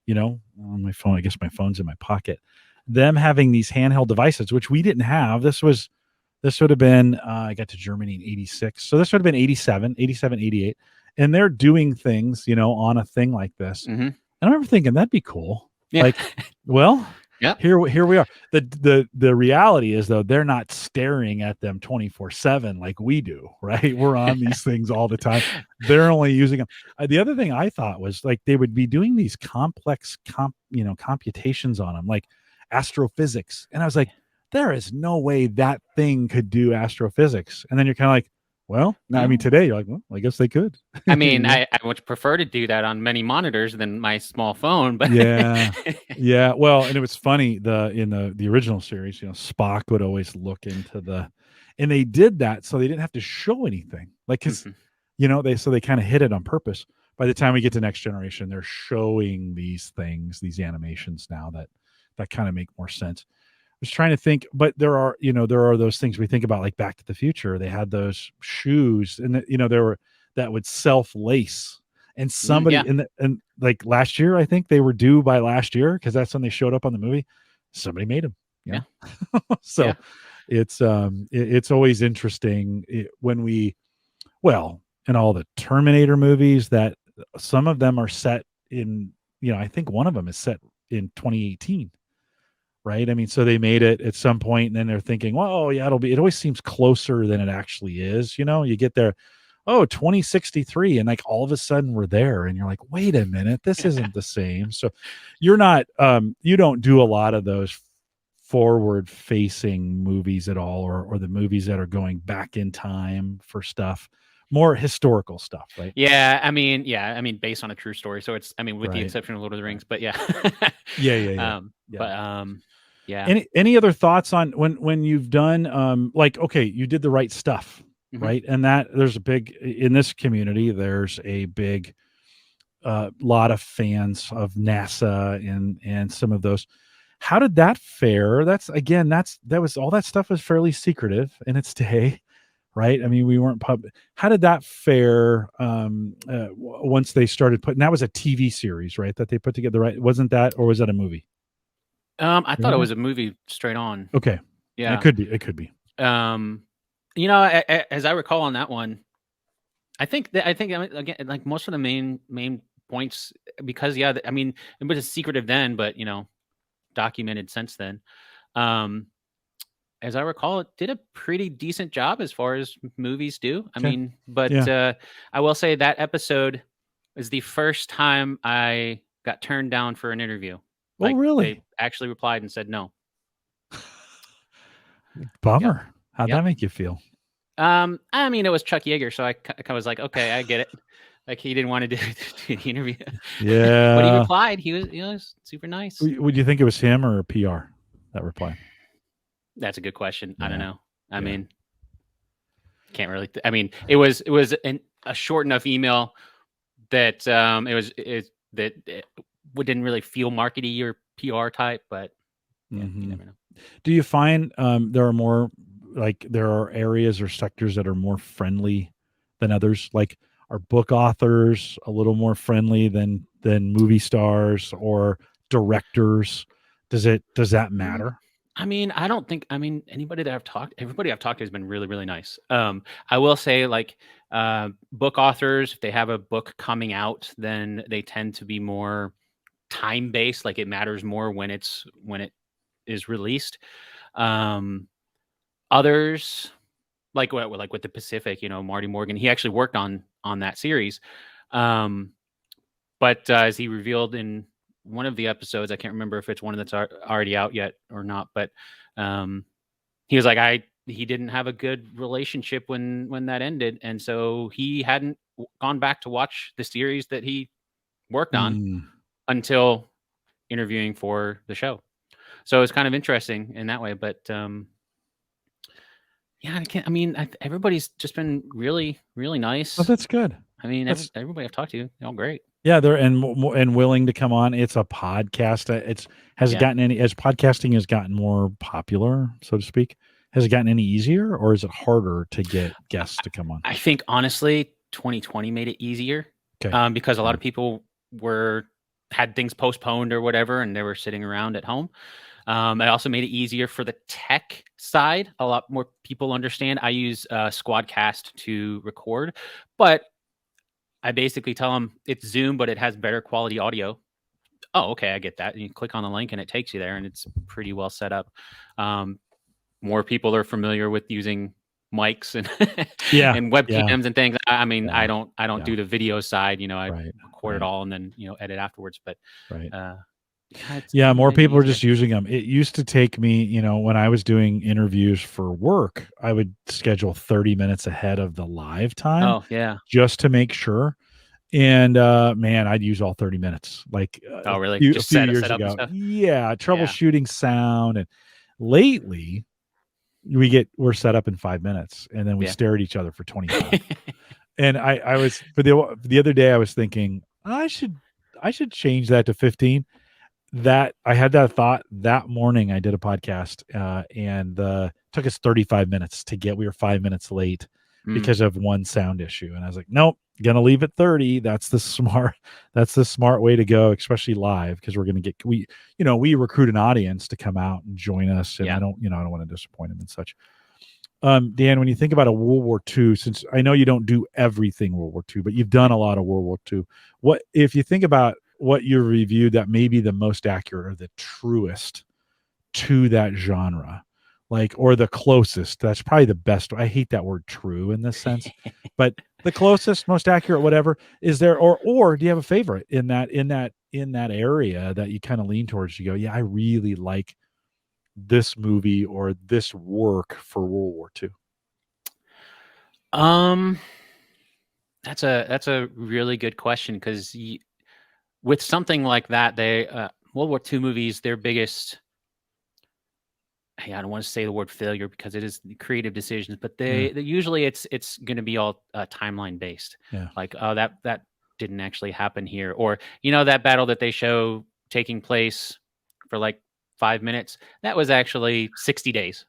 on my phone. I guess my phone's in my pocket. Them having these handheld devices, which we didn't have. This would have been I got to Germany in '86, so this would have been 87, 88, and they're doing things, on a thing like this. And I remember thinking that'd be cool. Yeah. Like, well. Yeah. Here we are. The reality is though, they're not staring at them 24/7 like we do, right? We're on these things all the time. They're only using them. The other thing I thought was like they would be doing these complex computations on them, like astrophysics. And I was like, there is no way that thing could do astrophysics. And then you're kind of like, well, I mean, today you're like, well, I guess they could. I mean, I would prefer to do that on many monitors than my small phone, but yeah. Well, and it was funny in the original series, Spock would always look into and they did that so they didn't have to show anything, like because they kind of hid it on purpose. By the time we get to Next Generation, they're showing these things, these animations now that kind of make more sense. Was trying to think, but there are those things we think about, like Back to the Future. They had those shoes, and there were that would self lace, and somebody and like last year, I think they were due by last year because that's when they showed up on the movie. Somebody made them, so it's always interesting when in all the Terminator movies that some of them are set in, I think one of them is set in 2018. Right. I mean, so they made it at some point and then they're thinking, well, it always seems closer than it actually is. You get there, 2063. And like all of a sudden we're there and you're like, wait a minute, this isn't the same. So you're not, you don't do a lot of those forward facing movies at all, or the movies that are going back in time for stuff. more historical stuff, right? Yeah, I mean, based on a true story. So it's, I mean, with the Right. exception of Lord of the Rings, but yeah. Yeah. But yeah. Any other thoughts on when you've done like, okay, you did The Right Stuff, Mhm. right? And that there's a big in this community, there's a big lot of fans of NASA and some of those. How did that fare? That's again, that was all that stuff was fairly secretive in its day, right? I mean, we weren't public. How did that fare once they started putting? That was a TV series, right? That they put together, right? Wasn't that, or was that a movie? I thought it Remember? was a movie straight on. Okay, it Yeah. could be. It could be. Um, as I recall on that one, I mean, again, like most of the main points, because I mean, it was secretive then, but documented since then. Um, as I recall, it did a pretty decent job as far as movies do. I Okay. mean, but Yeah. I will say that episode is the first time I got turned down for an interview. Oh, Like they really? actually replied and said no. Yep. Bummer. How'd that Yep. make you feel? I mean, it was Chuck Yeager, so I was like, okay, I get it. Like he didn't want to do the interview, but he Yeah. replied. He was super nice. Would you think it was him or PR that reply? That's a good question. I don't Yeah. know. I mean, can't really. I mean, it was a short enough email that it didn't really feel markety or PR type, but yeah, you never know. Do you find there are more like there are areas or sectors that are more friendly than others? Like are book authors a little more friendly than movie stars or directors? Does that matter? I mean, I don't think. I mean, everybody I've talked to has been really, really nice. I will say, like, book authors, if they have a book coming out, then they tend to be more time based. Like, it matters more when it is released. Others, like with the Pacific, Marty Morgan, he actually worked on that series. Um, but as he revealed in one of the episodes, I can't remember if it's one that's already out yet or not, but he was like, he didn't have a good relationship when that ended, and so he hadn't gone back to watch the series that he worked on Mm. until interviewing for the show. So it's kind of interesting in that way, but yeah, I can't. I mean, everybody's just been really, really nice. Oh, that's good. I mean, That's everybody I've talked to, they're all great. Yeah, they're and willing to come on. It's a podcast. Has it Yeah. gotten any as podcasting has gotten more popular, so to speak? Has it gotten any easier, or is it harder to get guests to come on? I think honestly, 2020 made it easier Okay. because a lot of people had things postponed or whatever, and they were sitting around at home. It also made it easier for the tech side. A lot more people understand. I use Squadcast to record, but I basically tell them it's Zoom, but it has better quality audio. Oh, okay, I get that. And you click on the link and it takes you there, and it's pretty well set up. More people are familiar with using mics and Yeah. and webcams and things. I mean, Yeah. I don't do the video side. I Right. record it all and then edit afterwards. But Right. yeah, More made it people are easier. just using them. It used to take me, when I was doing interviews for work, I would schedule 30 minutes ahead of the live time Oh yeah. just to make sure. And man, I'd use all 30 minutes like Oh really? a Just few set years up and ago. stuff. Yeah, Yeah. troubleshooting sound. And lately we're set up in 5 minutes and then we Yeah. stare at each other for 25. And I was for the other day I was thinking I should change that to 15. That I had that thought that morning. I did a podcast and took us 35 minutes to get. We were 5 minutes late because of one sound issue, and I was like, nope, gonna leave at 30. That's the smart way to go, especially live, because we're gonna get we recruit an audience to come out and join us, and Yeah. I don't want to disappoint them and such. Dan, when you think about a World War II, since I know you don't do everything World War II, but you've done a lot of World War II, what if you think about what you reviewed that may be the most accurate or the truest to that genre, like, or the closest? That's probably the best. I hate that word true in this sense, but the closest, most accurate, whatever. Is there, or do you have a favorite in that area that you kind of lean towards? You go, yeah, I really like this movie or this work for World War II. That's a really good question, because with something like that, they World War II movies, their biggest, I don't want to say the word failure because it is creative decisions, but they usually it's going to be all timeline based. Yeah. Like, oh, that didn't actually happen here, or that battle that they show taking place for like 5 minutes, that was actually 60 days.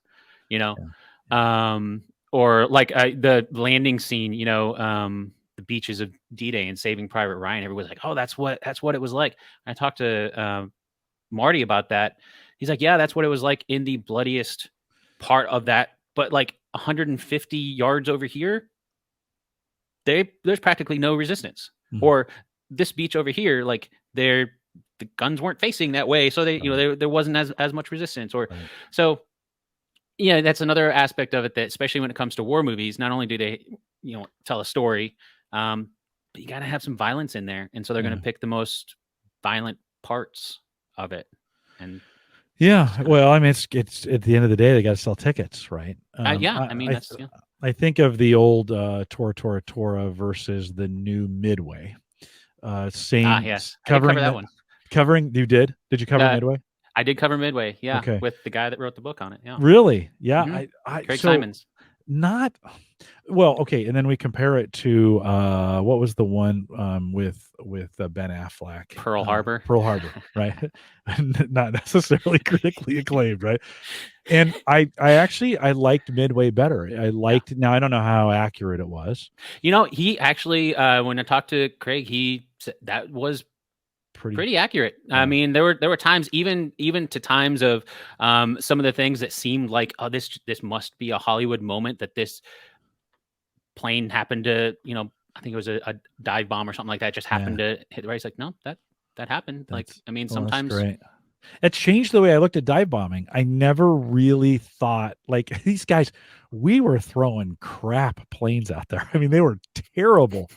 Or like the landing scene, the beaches of D-Day and Saving Private Ryan. Everyone's like, oh, that's what it was like. I talked to Marty about that. He's like, yeah, that's what it was like in the bloodiest part of that. But like 150 yards over here, there's practically no resistance. Mm-hmm. Or this beach over here, like the guns weren't facing that way, so there wasn't as much resistance. Or so. Yeah, that's another aspect of it, that especially when it comes to war movies, not only do they, tell a story, but you got to have some violence in there. And so they're going to pick the most violent parts of it. And well, I mean, it's at the end of the day, they got to sell tickets, right? I think of the old Tora versus the new Midway. Yes, covering that one. You did you cover Midway? I did cover Midway, with the guy that wrote the book on it. Yeah. Really? Yeah. Mm-hmm. Craig Simons. Not well, okay, and then we compare it to what was the one with Ben Affleck? Pearl Harbor. Pearl Harbor, right? Not necessarily critically acclaimed, right? And I actually liked Midway better. Now I don't know how accurate it was. He actually when I talked to Craig, he said that was pretty accurate. Yeah. I mean, there were times, even to times of some of the things that seemed like, oh, this must be a Hollywood moment, that this plane happened to, I think it was a dive bomb or something like that, just happened to hit the right. It's like, no, that happened. Sometimes it changed the way I looked at dive bombing. I never really thought, like, these guys, we were throwing crap planes out there. I mean, they were terrible,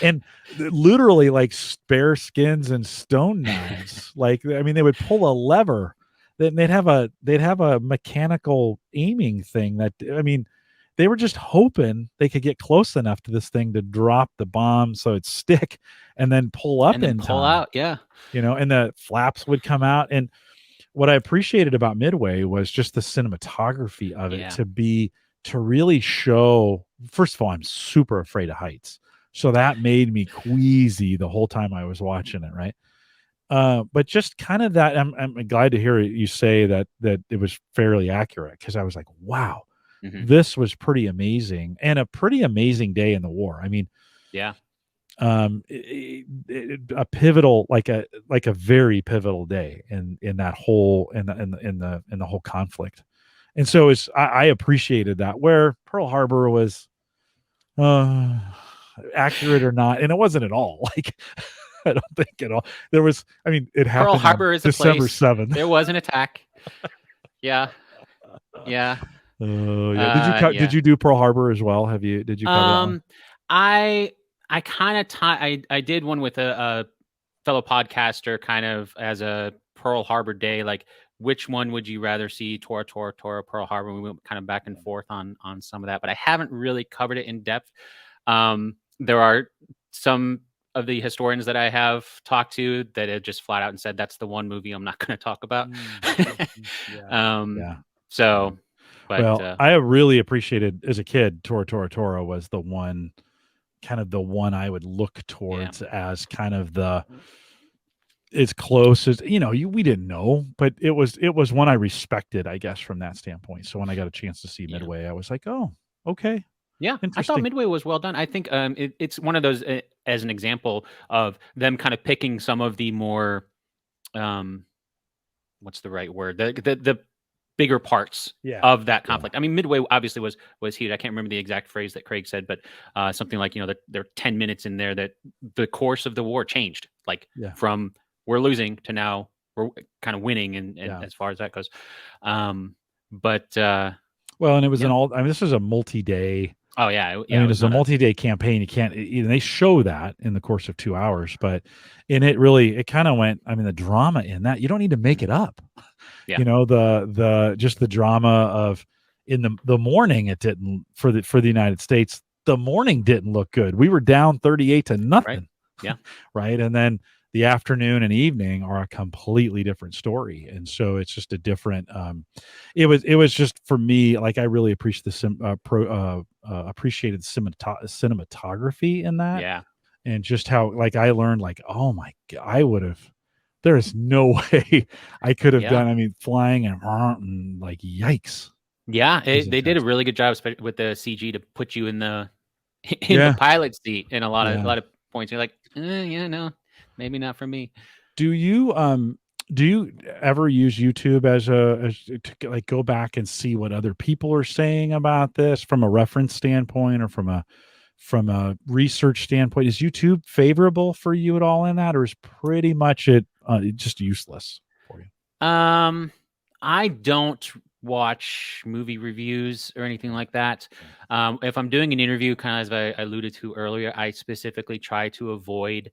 and literally like spare skins and stone knives. Like, I mean, they would pull a lever, then they'd have a mechanical aiming thing that, I mean, they were just hoping they could get close enough to this thing to drop the bomb so it'd stick and then pull up and pull out. Yeah. And the flaps would come out. And what I appreciated about Midway was just the cinematography of it, to really show. First of all, I'm super afraid of heights, so that made me queasy the whole time I was watching it. Right. But just kind of that, I'm glad to hear you say that it was fairly accurate, because I was like, wow. Mm-hmm. This was pretty amazing, and a pretty amazing day in the war. I mean, a pivotal, like a very pivotal day in that whole in the whole conflict. And so I appreciated that, where Pearl Harbor was accurate or not, and it wasn't at all. Like, I don't think at all. There was, I mean, it happened. Pearl Harbor is December 7th. There was an attack. Yeah. Did you do Pearl Harbor as well? Did you cover that one? I kind of I did one with a fellow podcaster, kind of as a Pearl Harbor day, like, which one would you rather see, Tora, Pearl Harbor? We went kind of back and forth on some of that, but I haven't really covered it in depth. There are some of the historians that I have talked to that have just flat out and said that's the one movie I'm not going to talk about. So. But, I really appreciated, as a kid, Tora was the one I would look towards as kind of the, as close as, we didn't know, but it was one I respected, I guess, from that standpoint. So when I got a chance to see Midway, I was like, oh, okay. Yeah, I thought Midway was well done. I think it's one of those, as an example of them kind of picking some of the more, what's the right word? The bigger parts of that conflict. I mean, Midway obviously was huge. I can't remember the exact phrase that Craig said, but something like, there are 10 minutes in there that the course of the war changed, like from we're losing to now we're kind of winning, and as far as that goes. And it was this was a multi-day. Oh yeah. I mean, it's a multi-day campaign. You can't, they show that in the course of 2 hours, but it kind of went, I mean, the drama in that, you don't need to make it up. Yeah. The just the drama of in the morning, it didn't for the United States. the morning didn't look good. We were down 38 to nothing. Right. Yeah. Right. And then the afternoon and evening are a completely different story. And so it's just a different, it was just for me, like I really appreciate appreciated cinematography in that. Yeah. And just how, like, I learned, like, oh my God, there is no way I could have done, I mean, flying and like, yikes. Yeah. They did a really good job with the CG to put you in the pilot seat in a lot of points. You're like, no, maybe not for me. Do you ever use YouTube to like go back and see what other people are saying about this from a reference standpoint or from a research standpoint? Is YouTube favorable for you at all in that, or is pretty much it just useless for you? I don't watch movie reviews or anything like that. If I'm doing an interview, kind of as I alluded to earlier, I specifically try to avoid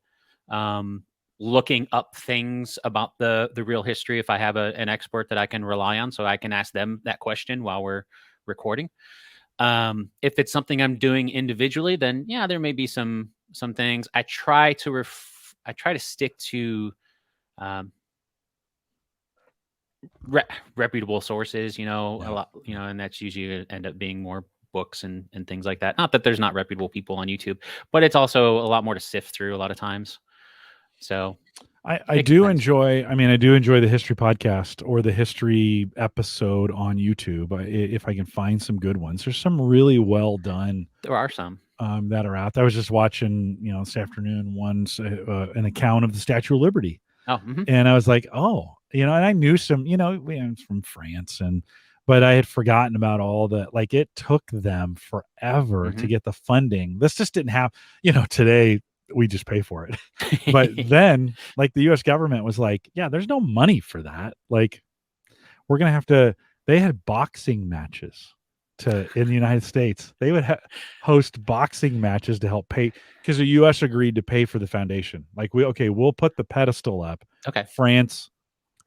looking up things about the real history if I have an expert that I can rely on, so I can ask them that question while we're recording. If it's something I'm doing individually, then yeah, there may be some things. I try to stick to reputable sources, a lot, and that's usually end up being more books and things like that. Not that there's not reputable people on YouTube, but it's also a lot more to sift through a lot of times. So I do enjoy the history podcast or the history episode on YouTube. If I can find some good ones, there's some really well done. There are some that are out. I was just watching, this afternoon, an account of the Statue of Liberty. Oh, and I was like, oh, and I knew some, I'm from France, but I had forgotten about all the, like, it took them forever to get the funding. This just didn't happen. Today we just pay for it. But then, like, the US government was like, yeah, there's no money for that. Like, we're going to have to, they had boxing matches in the United States. They would host boxing matches to help pay, because the US agreed to pay for the foundation. Like, we'll put the pedestal up. Okay. France,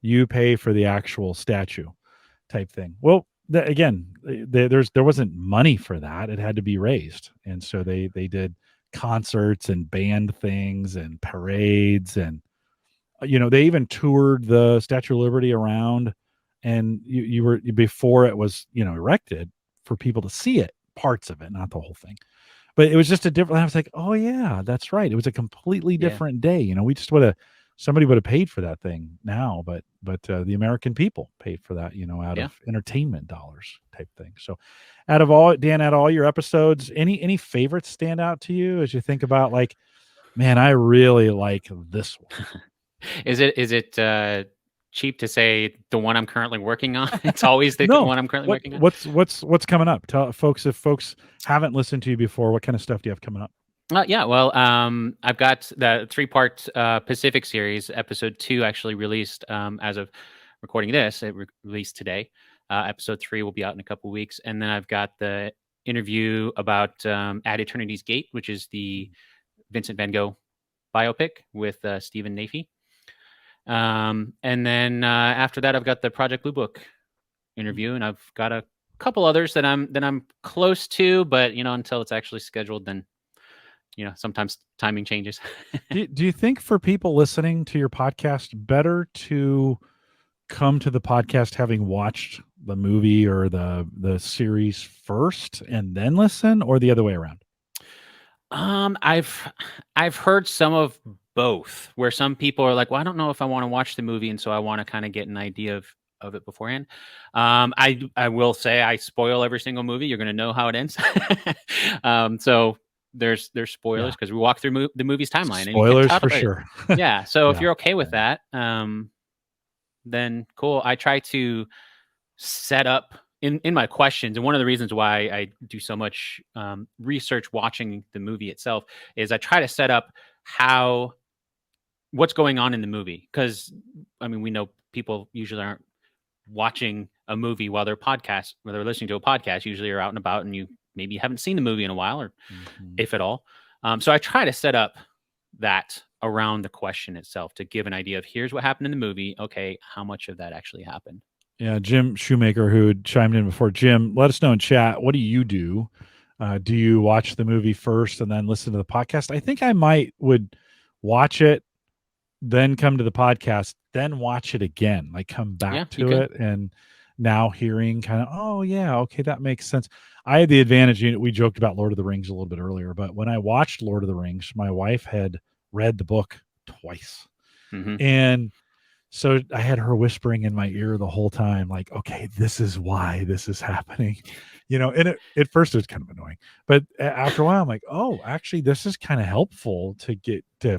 you pay for the actual statue type thing. Well, there wasn't money for that. It had to be raised. And so they did concerts and band things and parades, and they even toured the Statue of Liberty around, and you were, before it was erected, for people to see it, parts of it, not the whole thing. But it was just a different, I was like, oh yeah, that's right, it was a completely different day. We just somebody would have paid for that thing now, but the American people paid for that, out of entertainment dollars type thing. So out of all your episodes, any favorites stand out to you as you think about, like, man, I really like this one? Is it cheap to say the one I'm currently working on? It's always the one I'm currently working on. What's coming up? Tell folks, if folks haven't listened to you before, what kind of stuff do you have coming up? Yeah, well, I've got the 3-part Pacific series. Episode 2 actually released as of recording this. It released today. Episode 3 will be out in a couple weeks. And then I've got the interview about At Eternity's Gate, which is the Vincent van Gogh biopic with Stephen Nafee. And then after that, I've got the Project Blue Book interview, and I've got a couple others that I'm close to, but until it's actually scheduled, then sometimes timing changes. Do you think, for people listening to your podcast, better to come to the podcast having watched the movie or the series first and then listen, or the other way around? I've heard some of both, where some people are like, well, I don't know if I want to watch the movie, and so I want to kind of get an idea of it beforehand. I will say I spoil every single movie. You're going to know how it ends. So there's spoilers, because we walk through the movie's timeline. Spoilers for sure. Yeah. So if you're okay with that, then cool. I try to set up in my questions, and one of the reasons why I do so much research watching the movie itself is I try to set up what's going on in the movie, because we know people usually aren't watching a movie while they're listening to a podcast. Usually are out and about, and you maybe haven't seen the movie in a while, or if at all. So I try to set up that around the question itself to give an idea of, here's what happened in the movie. Okay, how much of that actually happened? Yeah, Jim Shoemaker, who had chimed in before. Jim, let us know in chat, what do you do Do you watch the movie first and then listen to the podcast? I think I would watch it, then come to the podcast, then watch it again, like come back to it. And now hearing kind of, oh yeah, okay, that makes sense. I had the advantage, we joked about Lord of the Rings a little bit earlier, but when I watched Lord of the Rings, my wife had read the book twice. And so I had her whispering in my ear the whole time, like, okay, this is why this is happening, and at first it was kind of annoying, but after a while I'm like, oh, actually this is kind of helpful to get to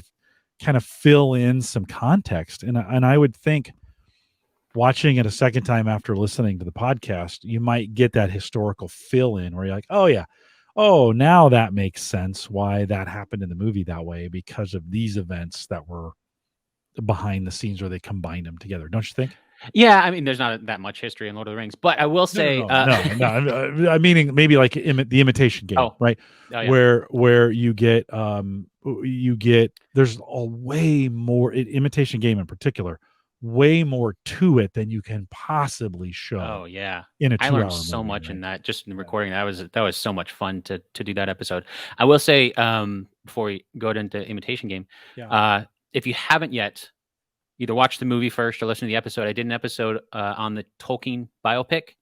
kind of fill in some context. And I would think watching it a second time after listening to the podcast, you might get that historical fill in where you're like, oh yeah, oh, now that makes sense why that happened in the movie that way, because of these events that were behind the scenes where they combined them together. Don't you think? Yeah, I mean, there's not that much history in Lord of the Rings, but I will say, no. I'm meaning maybe like the Imitation Game, right? Oh, yeah. Where you get there's a way more Imitation Game in particular, way more to it than you can possibly show. Oh yeah, in a 2 hour I learned so movie, much right? in that, just in recording. That was so much fun to do that episode. I will say, before we go into Imitation Game, if you haven't yet, either watch the movie first or listen to the episode. I did an episode on the Tolkien biopic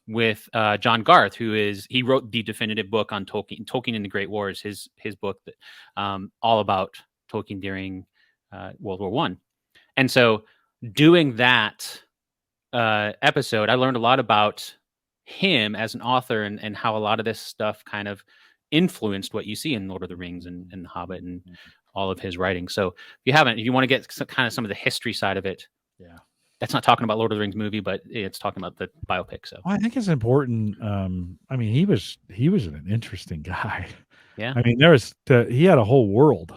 with John Garth, he wrote the definitive book on Tolkien and the Great Wars, his book that all about Tolkien during World War I. And so doing that episode, I learned a lot about him as an author and how a lot of this stuff kind of influenced what you see in Lord of the Rings and The Hobbit and all of his writing. So if you want to get some of the history side of it, that's not talking about Lord of the Rings movie, but it's talking about the biopic. So I think it's important. I mean, he was an interesting guy. Yeah. I mean, he had a whole world.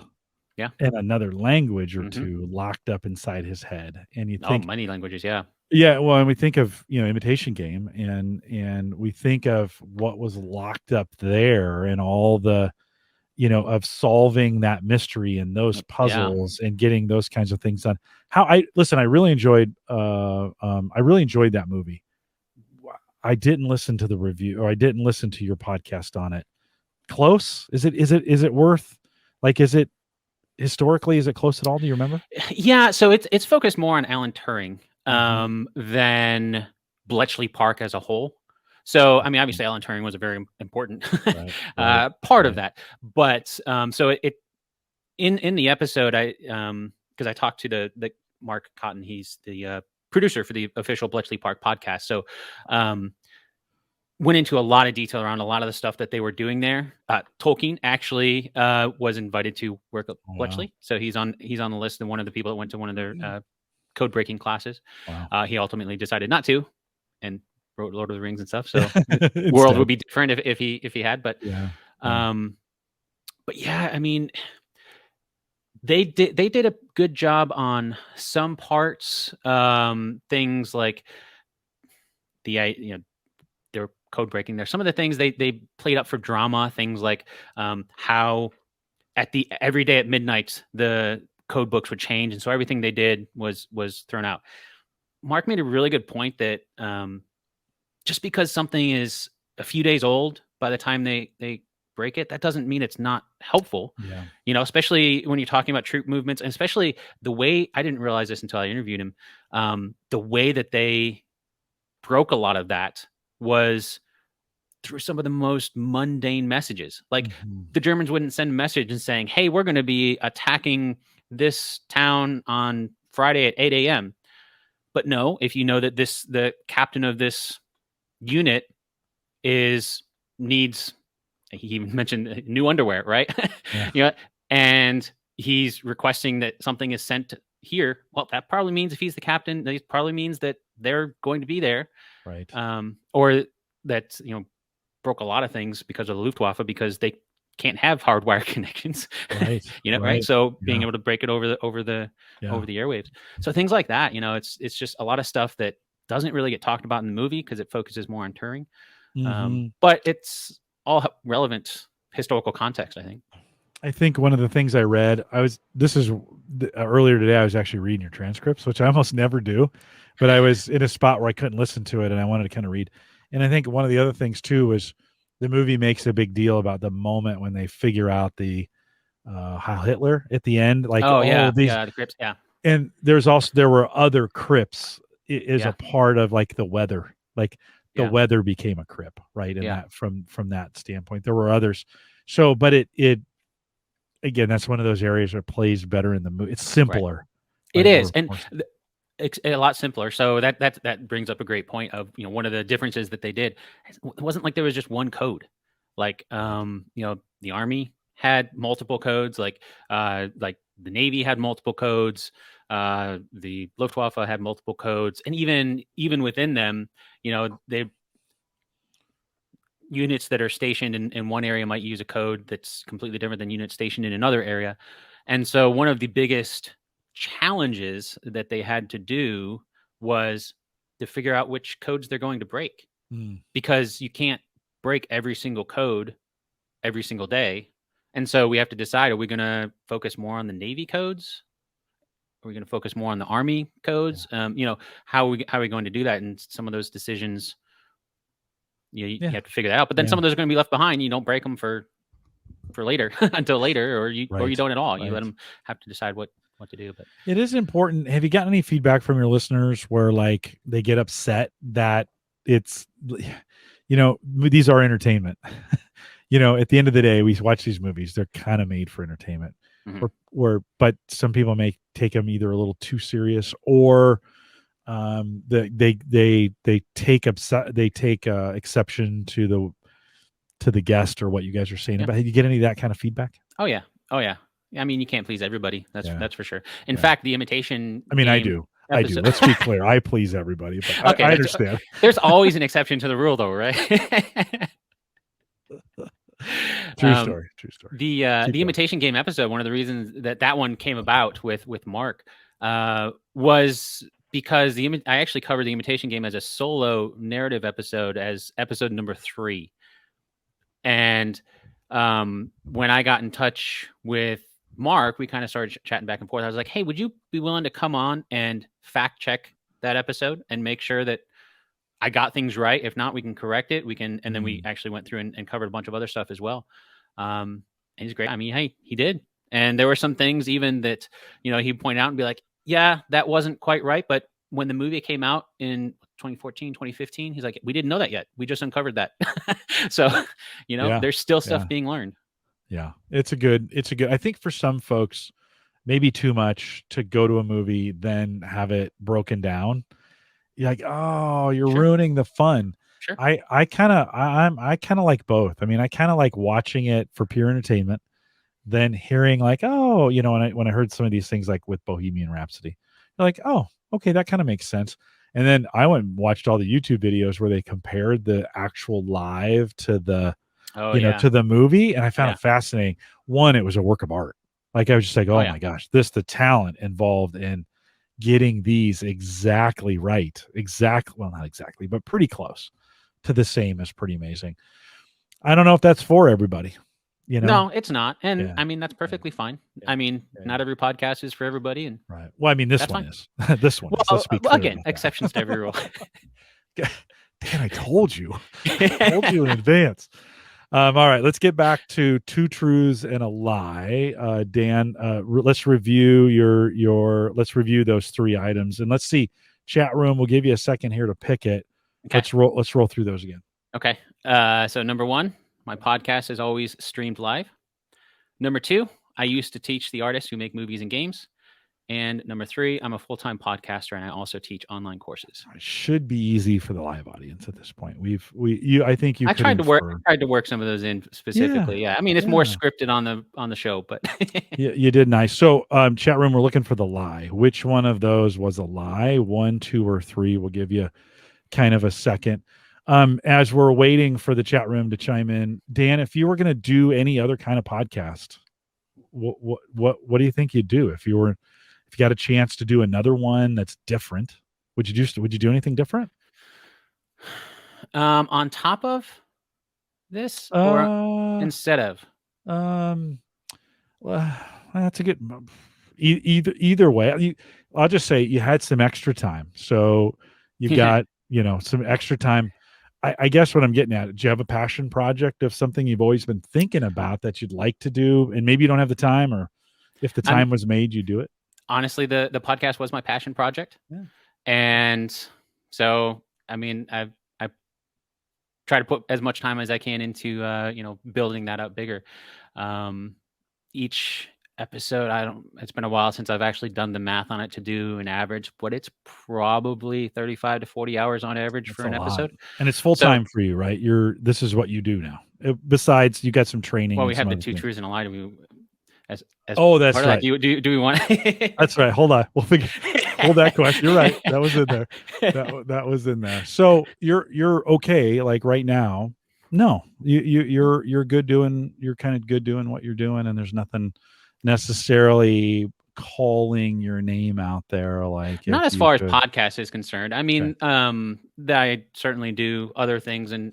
Yeah. And another language or two locked up inside his head. And you think many languages. Yeah. Yeah. Well, and we think of, Imitation Game and we think of what was locked up there and all the, of solving that mystery and those puzzles and getting those kinds of things done. I really enjoyed that movie. I didn't listen to the review, or I didn't listen to your podcast on it. Close? Is it worth, like, historically, is it close at all? Do you remember? Yeah. So it's focused more on Alan Turing than Bletchley Park as a whole. So, I mean, obviously Alan Turing was a very important part of that, but so in the episode, because I talked to the Mark Cotton, he's the producer for the official Bletchley Park podcast. So, went into a lot of detail around a lot of the stuff that they were doing there. Tolkien actually was invited to work at Bletchley, so he's on the list and one of the people that went to one of their code breaking classes. Wow. He ultimately decided not to, and wrote Lord of the Rings and stuff. So the world would be different if he had. But but yeah, I mean, they did a good job on some parts. Things like they're code breaking there. Some of the things they played up for drama. Things like how every day at midnight the code books would change, and so everything they did was thrown out. Mark made a really good point that just because something is a few days old by the time they break it, that doesn't mean it's not helpful. Yeah. Especially when you're talking about troop movements, and especially the way, I didn't realize this until I interviewed him, the way that they broke a lot of that was through some of the most mundane messages. Like the Germans wouldn't send a message and saying, hey, we're going to be attacking this town on Friday at 8 a.m. But no, if you know that the captain of this unit needs, he even mentioned new underwear, right? Yeah. And he's requesting that something is sent here. Well, that probably means if he's the captain, that probably means that they're going to be there. Right. Or that, broke a lot of things because of the Luftwaffe, because they can't have hardwire connections. Right. Right. So being able to break it over the airwaves. So things like that, it's just a lot of stuff that doesn't really get talked about in the movie because it focuses more on Turing. But it's all relevant historical context, I think. I think one of the things I read, earlier today, I was actually reading your transcripts, which I almost never do, but I was in a spot where I couldn't listen to it and I wanted to kind of read. And I think one of the other things too was the movie makes a big deal about the moment when they figure out the Heil Hitler at the end, like, Oh oh, yeah, these, yeah, the Crips, yeah, and there were other crypts is a yeah, part of like the weather, like the yeah, weather became a crypt, right? And yeah, that from that standpoint, there were others. So, but it again, that's one of those areas where it plays better in the movie. It's right. simpler, It right? is, More, and more it's a lot simpler. So that brings up a great point of, one of the differences that they did. It wasn't like there was just one code. Like, right. the Army had multiple codes. Like the Navy had multiple codes. The Luftwaffe had multiple codes, and even within them, they units that are stationed in one area might use a code that's completely different than units stationed in another area. And so one of the biggest challenges that they had to do was to figure out which codes they're going to break, Mm, because you can't break every single code every single day. And so we have to decide, are we going to focus more on the Navy codes? Are we going to focus more on the Army codes? How are we going to do that? And some of those decisions, you yeah, have to figure that out. But then yeah, some of those are going to be left behind. You don't break them for later until later, or you right, don't at all. You let right. them have to decide what to do. But It is important. Have you gotten any feedback from your listeners where like they get upset that it's, these are entertainment. At the end of the day, we watch these movies. They're kind of made for entertainment. Mhm. But some people may take them either a little too serious, or they take exception to the guest or what you guys are saying Yeah. about. Did you get any of that kind of feedback? Oh yeah. Oh yeah. I mean, you can't please everybody. Yeah, That's for sure. In yeah. fact, the Imitation I mean, I Game do. episode. Let's be clear. I please everybody, but Okay, I understand. there's always an exception to the rule, though, right? True story. True story. Keep The going. Imitation Game episode. One of the reasons that one came about with Mark was because I actually covered the Imitation Game as a solo narrative episode, as episode number 3. And when I got in touch with Mark, we kind of started chatting back and forth. I was like, hey, would you be willing to come on and fact check that episode and make sure that I got things right? If not, we can correct it. And then we actually went through and covered a bunch of other stuff as well. And he's great. I mean, hey, he did. And there were some things even that, he'd point out and be like, yeah, that wasn't quite right. But when the movie came out in 2014, 2015, he's like, we didn't know that yet. We just uncovered that. So, Yeah. there's still stuff Yeah. being learned. Yeah. It's a good, I think for some folks, maybe too much to go to a movie, then have it broken down. You're like, oh, you're Sure. ruining the fun. Sure. I kind of like both. I mean, I kind of like watching it for pure entertainment, then hearing like, oh, when I heard some of these things like with Bohemian Rhapsody, you're like, oh, okay, that kind of makes sense. And then I went and watched all the YouTube videos where they compared the actual live to the, to the movie, and I found it fascinating. One, it was a work of art. Like I was just like, oh my gosh, the talent involved in getting these exactly right. Well, not exactly, but pretty close to the same is pretty amazing. I don't know if that's for everybody. No, it's not. And Yeah. I mean, that's perfectly fine. Yeah. I mean, not every podcast is for everybody. And right. Well, I mean, this one is. This one is. Let's be clear again, about exceptions to every rule. Dan, I told you. I told you in advance. All right, let's get back to Two Truths and a Lie. Dan, let's review let's review those 3 items, and let's see. Chat room, we'll give you a second here to pick it. Okay. Let's roll through those again. Okay. So number 1, my podcast is always streamed live. Number 2, I used to teach the artists who make movies and games. And number 3, I'm a full-time podcaster, and I also teach online courses. It should be easy for the live audience at this point. I think you. I tried to work some of those in specifically. Yeah. I mean, it's more scripted on the show, but you did nice. So, chat room, we're looking for the lie. Which one of those was a lie? 1, 2, or 3? We'll give you kind of a second. As we're waiting for the chat room to chime in, Dan, if you were going to do any other kind of podcast, what do you think you'd do if you got a chance to do another one that's different? Would you do anything different? On top of this or instead of? Well, that's a good either way. I'll just say you had some extra time, so you got some extra time. I guess what I'm getting at, do you have a passion project of something you've always been thinking about that you'd like to do, and maybe you don't have the time, or if the time was made, you do it? Honestly, the podcast was my passion project. Yeah. And so, I mean, I try to put as much time as I can into, building that up bigger. Each episode, it's been a while since I've actually done the math on it to do an average, but it's probably 35 to 40 hours on average for an episode. And it's full time for you, right? This is what you do now. Besides, you got some training. Well, we have the 2 truths and a lie. That's right. Do we want? That's right. Hold on. We'll figure. Hold that question. You're right. That was in there. That was in there. So you're okay. Like right now, no, you're good doing. You're kind of good doing what you're doing, and there's nothing necessarily calling your name out there. Like not as far as podcast is concerned. I mean, I certainly do other things, and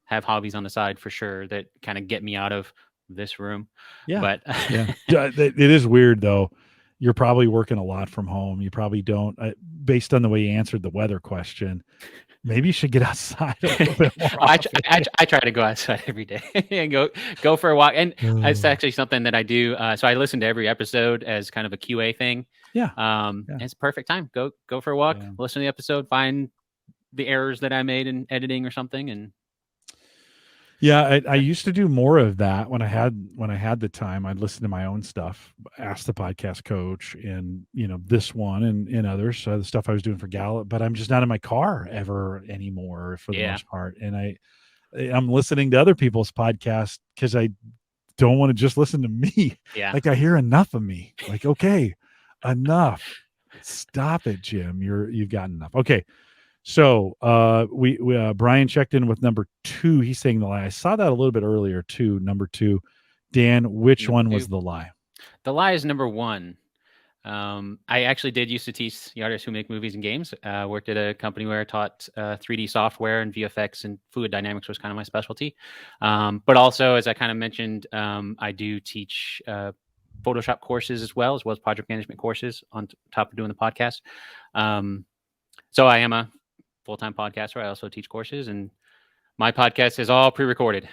have hobbies on the side for sure that kind of get me out of this room. But it is weird though. You're probably working a lot from home. You probably don't, based on the way you answered the weather question, maybe you should get outside a little bit more. I try to go outside every day and go for a walk. And it's actually something that I do. So I listen to every episode as kind of a QA thing. It's a perfect time. Go for a walk, listen to the episode, find the errors that I made in editing or something. And I used to do more of that when I had the time. I'd listen to my own stuff, ask the podcast coach, and this one and others. The stuff I was doing for Gallup, but I'm just not in my car ever anymore for the most part. And I'm listening to other people's podcasts because I don't want to just listen to me. Yeah, like I hear enough of me. Like, okay, enough. Stop it, Jim. You've got enough. Okay. So we Brian checked in with number 2. He's saying the lie. I saw that a little bit earlier too. Number 2, Dan, which one was the lie? The lie is number 1. I actually did used to teach the artists who make movies and games. Worked at a company where I taught 3D software and VFX, and fluid dynamics was kind of my specialty. But also, as I kind of mentioned, I do teach Photoshop courses as well as project management courses on top of doing the podcast. So I am a full-time podcaster. I also teach courses, and my podcast is all pre-recorded.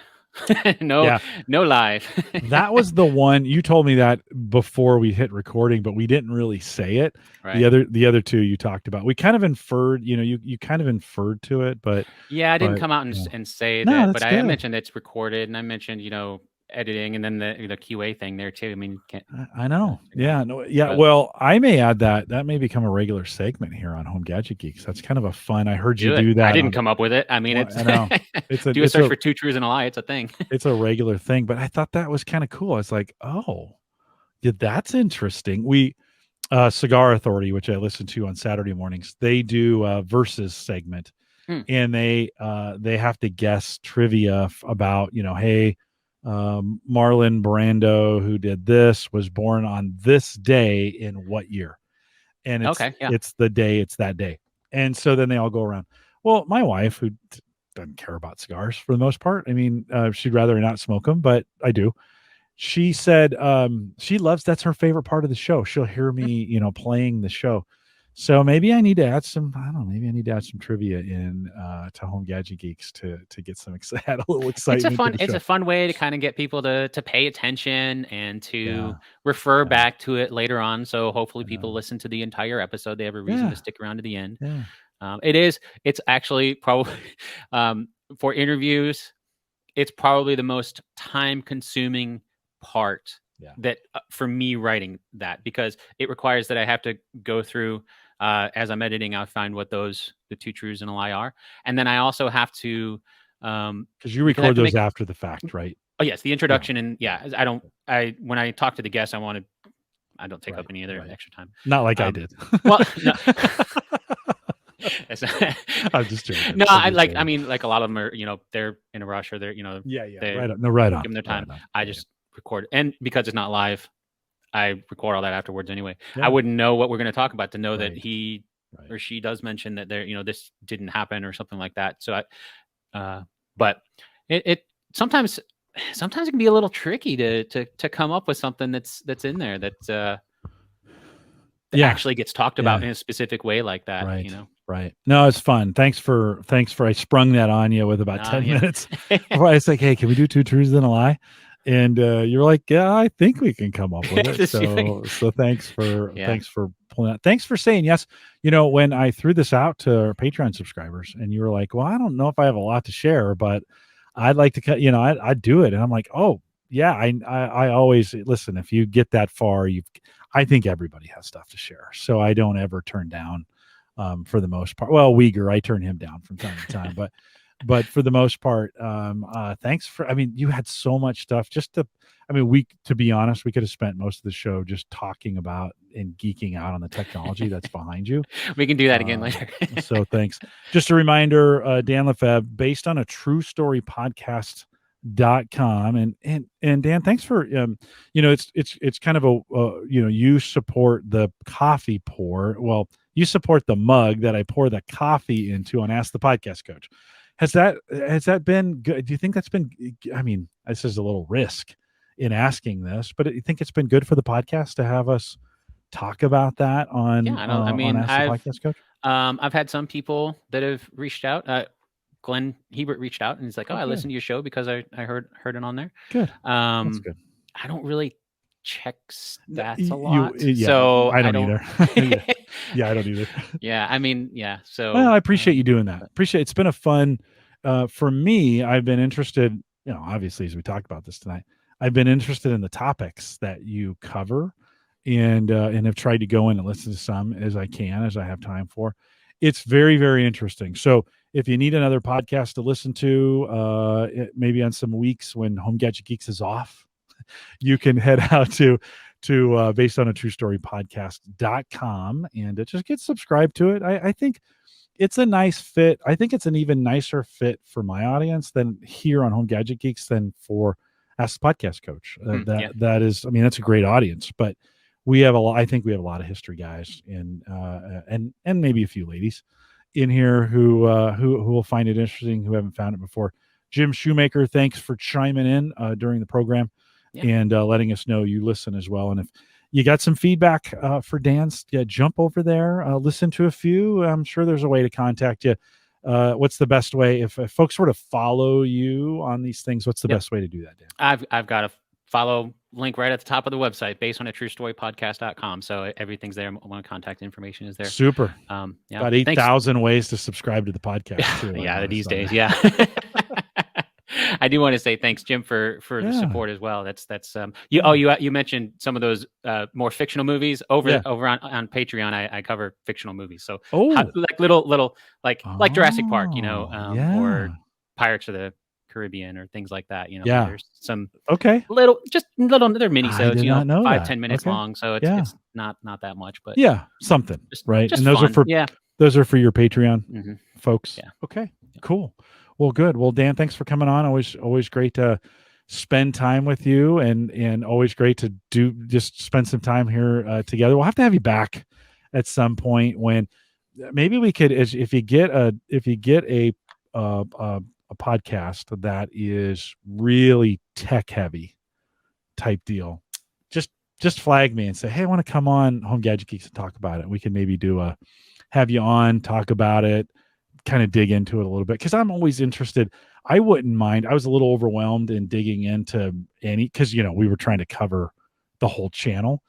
No live. That was the one you told me that before we hit recording, but we didn't really say it. Right. The other 2 you talked about, we kind of inferred, you kind of inferred to it, but I didn't come out and say that, but I mentioned it's recorded, and I mentioned, editing, and then the QA thing there too. I mean, I know. Well, I may add that may become a regular segment here on Home Gadget Geeks. That's kind of a fun. I heard you do that. I didn't come up with it. I mean, I know. Do a search for 2 truths and a lie. It's a thing. It's a regular thing, but I thought that was kind of cool. It's like, oh, yeah, that's interesting. We Cigar Authority, which I listen to on Saturday mornings, they do a versus segment, and they have to guess trivia about, hey, Marlon Brando, who did this, was born on this day in what year? And it's the day, it's that day. And so then they all go around. Well, my wife, who doesn't care about cigars for the most part, I mean, she'd rather not smoke them, but I do. She said she loves, that's her favorite part of the show. She'll hear me, playing the show. So maybe I need to add some, trivia in to Home Gadget Geeks to get some a little excitement. It's a fun way to kind of get people to pay attention and to refer back to it later on. So hopefully people listen to the entire episode. They have a reason to stick around to the end. Yeah. It's actually probably for interviews, it's probably the most time consuming part that for me writing that, because it requires that I have to go through as I'm editing, I'll find what the 2 truths and a lie are. And then I also have to, because you record those after the fact, right? Oh yes. The introduction. And when I talk to the guests, I don't take up any other extra time. Not like I did. Well, no. I'm just joking. No, I mean, like a lot of them are, they're in a rush, or they're, right on. Give them their time. I just record, and because it's not live, I record all that afterwards anyway. I wouldn't know what we're going to talk about to know that he or she does mention that there, this didn't happen or something like that. So but it sometimes it can be a little tricky to come up with something that's in there that actually gets talked about in a specific way like that. Right. No, it's fun. Thanks for I sprung that on you with about 10 minutes. Before I was like, hey, can we do 2 truths and a lie? And you're like, yeah, I think we can come up with it. So thanks for pulling out. Thanks for saying yes. When I threw this out to our Patreon subscribers and you were like, well, I don't know if I have a lot to share, but I'd like to cut, I'd do it. And I'm like, oh yeah, I always listen. If you get that far, I think everybody has stuff to share. So I don't ever turn down for the most part. Well, Wieger, I turn him down from time to time, but for the most part, thanks for, you had so much stuff to be honest, we could have spent most of the show just talking about and geeking out on the technology that's behind you. We can do that again later. So thanks. Just a reminder, Dan Lebvre, based on a true story podcast.com. And Dan, thanks for, it's kind of you support the coffee pour. Well, you support the mug that I pour the coffee into on Ask the Podcast Coach. Has that been good? Do you think that's been, this is a little risk in asking this, but do you think it's been good for the podcast to have us talk about that on, on Ask the Podcast Coach? I've had some people that have reached out. Glenn Hebert reached out and he's like, I listened to your show because I heard it on there. Good. That's good. I don't really check stats a lot. So I don't either. I don't either. So I appreciate you doing that. It's been a fun, for me, I've been interested, obviously as we talked about this tonight, I've been interested in the topics that you cover and have tried to go in and listen to some as I have time for. It's very, very interesting. So if you need another podcast to listen to, maybe on some weeks when Home Gadget Geeks is off, you can head out to based on a true story podcast.com and just get subscribed to it. I think it's a nice fit. I think it's an even nicer fit for my audience than here on Home Gadget Geeks than for Ask the Podcast Coach. That is, that's a great audience, but I think we have a lot of history guys and maybe a few ladies in here who will find it interesting, who haven't found it before. Jim Shoemaker, thanks for chiming in during the program and letting us know you listen as well. And if you got some feedback for Dan's, jump over there, listen to a few. I'm sure there's a way to contact you. What's the best way if folks were to follow you on these things? What's the best way to do that, Dan? I've got a follow link right at the top of the website, based on a true story podcast.com. So everything's there. My contact information is there. Super. About 8,000 ways to subscribe to the podcast. Too, these days. I do want to say thanks, Jim, for the support as well. You mentioned some of those more fictional movies over on Patreon. I cover fictional movies, so like little like Jurassic Park, or Pirates of the Caribbean or things like that. There's some little they're mini-sodes, 5-10 minutes long, so it's not that much, but something just, right. Just and those fun. Those are for your Patreon folks. Yeah. Okay. Cool. Well, good. Well, Dan, thanks for coming on. Always great to spend time with you, and always great to just spend some time here together. We'll have to have you back at some point when maybe we could, if you get a podcast that is really tech heavy type deal, just flag me and say, hey, I want to come on Home Gadget Geeks and talk about it. We can maybe have you on, talk about it, kind of dig into it a little bit, because I'm always interested. I wouldn't mind. I was a little overwhelmed in digging into because we were trying to cover the whole channel,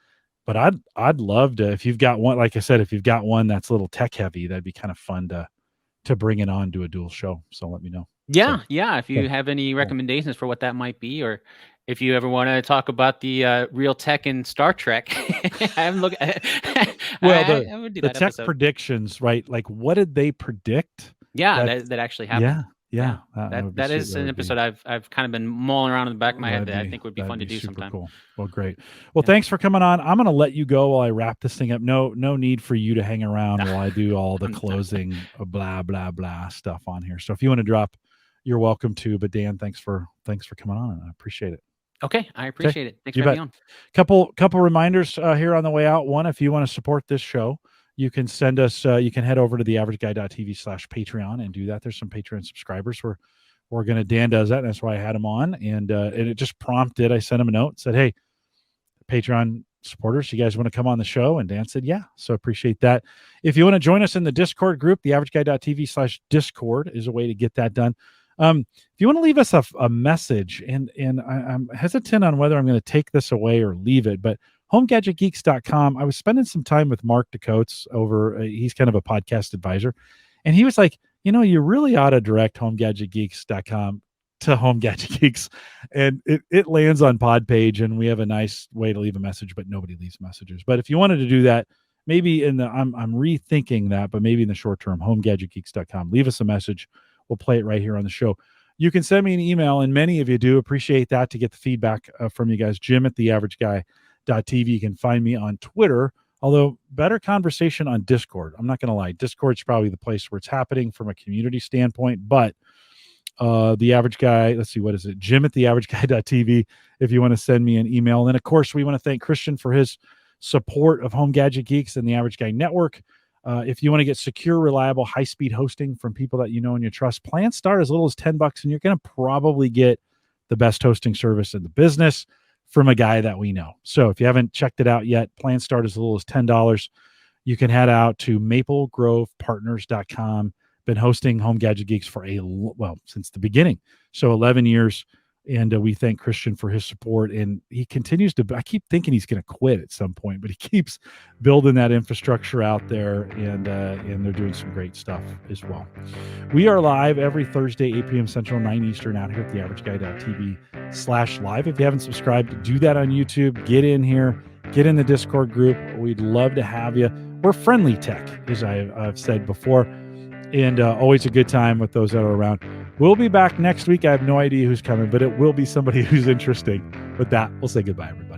but I'd love to, if you've got one, like I said, if you've got one that's a little tech heavy, that'd be kind of fun to bring it on, do a dual show. So let me know. If you have any recommendations for what that might be, or if you ever want to talk about the real tech in Star Trek, I haven't looked. The tech predictions, right? Like, what did they predict? That actually happened. That is an episode I've kind of been mulling around in the back of my head that I think would be fun to do sometime. Cool. Well, great. Well, thanks for coming on. I'm going to let you go while I wrap this thing up. No need for you to hang around while I do all the closing blah blah blah stuff on here. So if you want to drop, you're welcome to. But Dan, thanks for coming on. I appreciate it. Okay, I appreciate it. Thanks for having me on. Couple reminders here on the way out. One, if you want to support this show, you can send us. You can head over to theaverageguy.tv/Patreon and do that. There's some Patreon subscribers. We're gonna. Dan does that, and that's why I had him on. And it just prompted. I sent him a note, said, "Hey, Patreon supporters. You guys want to come on the show? And Dan said, yeah. So appreciate that. If you want to join us in the Discord group, theaverageguy.tv/Discord is a way to get that done. If you want to leave us a message, and I'm hesitant on whether I'm going to take this away or leave it, but homegadgetgeeks.com. I was spending some time with Mark DeCoates over, he's kind of a podcast advisor. And he was like, you really ought to direct homegadgetgeeks.com to Home Gadget Geeks. And it lands on pod page, and we have a nice way to leave a message, but nobody leaves messages. But if you wanted to do that, maybe I'm rethinking that, but maybe in the short term, homegadgetgeeks.com. Leave us a message. We'll play it right here on the show. You can send me an email, and many of you do. Appreciate that, to get the feedback from you guys. Jim@theaverageguy.tv. You can find me on Twitter, although better conversation on Discord. I'm not going to lie. Discord's probably the place where it's happening from a community standpoint, but the average guy, let's see, what is it? Jim@theaverageguy.tv if you want to send me an email. And then, of course, we want to thank Christian for his support of Home Gadget Geeks and the Average Guy Network. If you want to get secure, reliable, high-speed hosting from people that you know and you trust, plans start as little as $10, and you're going to probably get the best hosting service in the business from a guy that we know. So if you haven't checked it out yet, plans start as little as $10. You can head out to maplegrovepartners.com. Been hosting Home Gadget Geeks for since the beginning. So 11 years. And we thank Christian for his support. And he continues to, I keep thinking he's going to quit at some point, but he keeps building that infrastructure out there, and they're doing some great stuff as well. We are live every Thursday, 8 p.m. Central, 9 Eastern, out here at theaverageguy.tv/live. If you haven't subscribed, do that on YouTube. Get in here, get in the Discord group. We'd love to have you. We're friendly tech, as I've said before, and always a good time with those that are around. We'll be back next week. I have no idea who's coming, but it will be somebody who's interesting. With that, we'll say goodbye, everybody.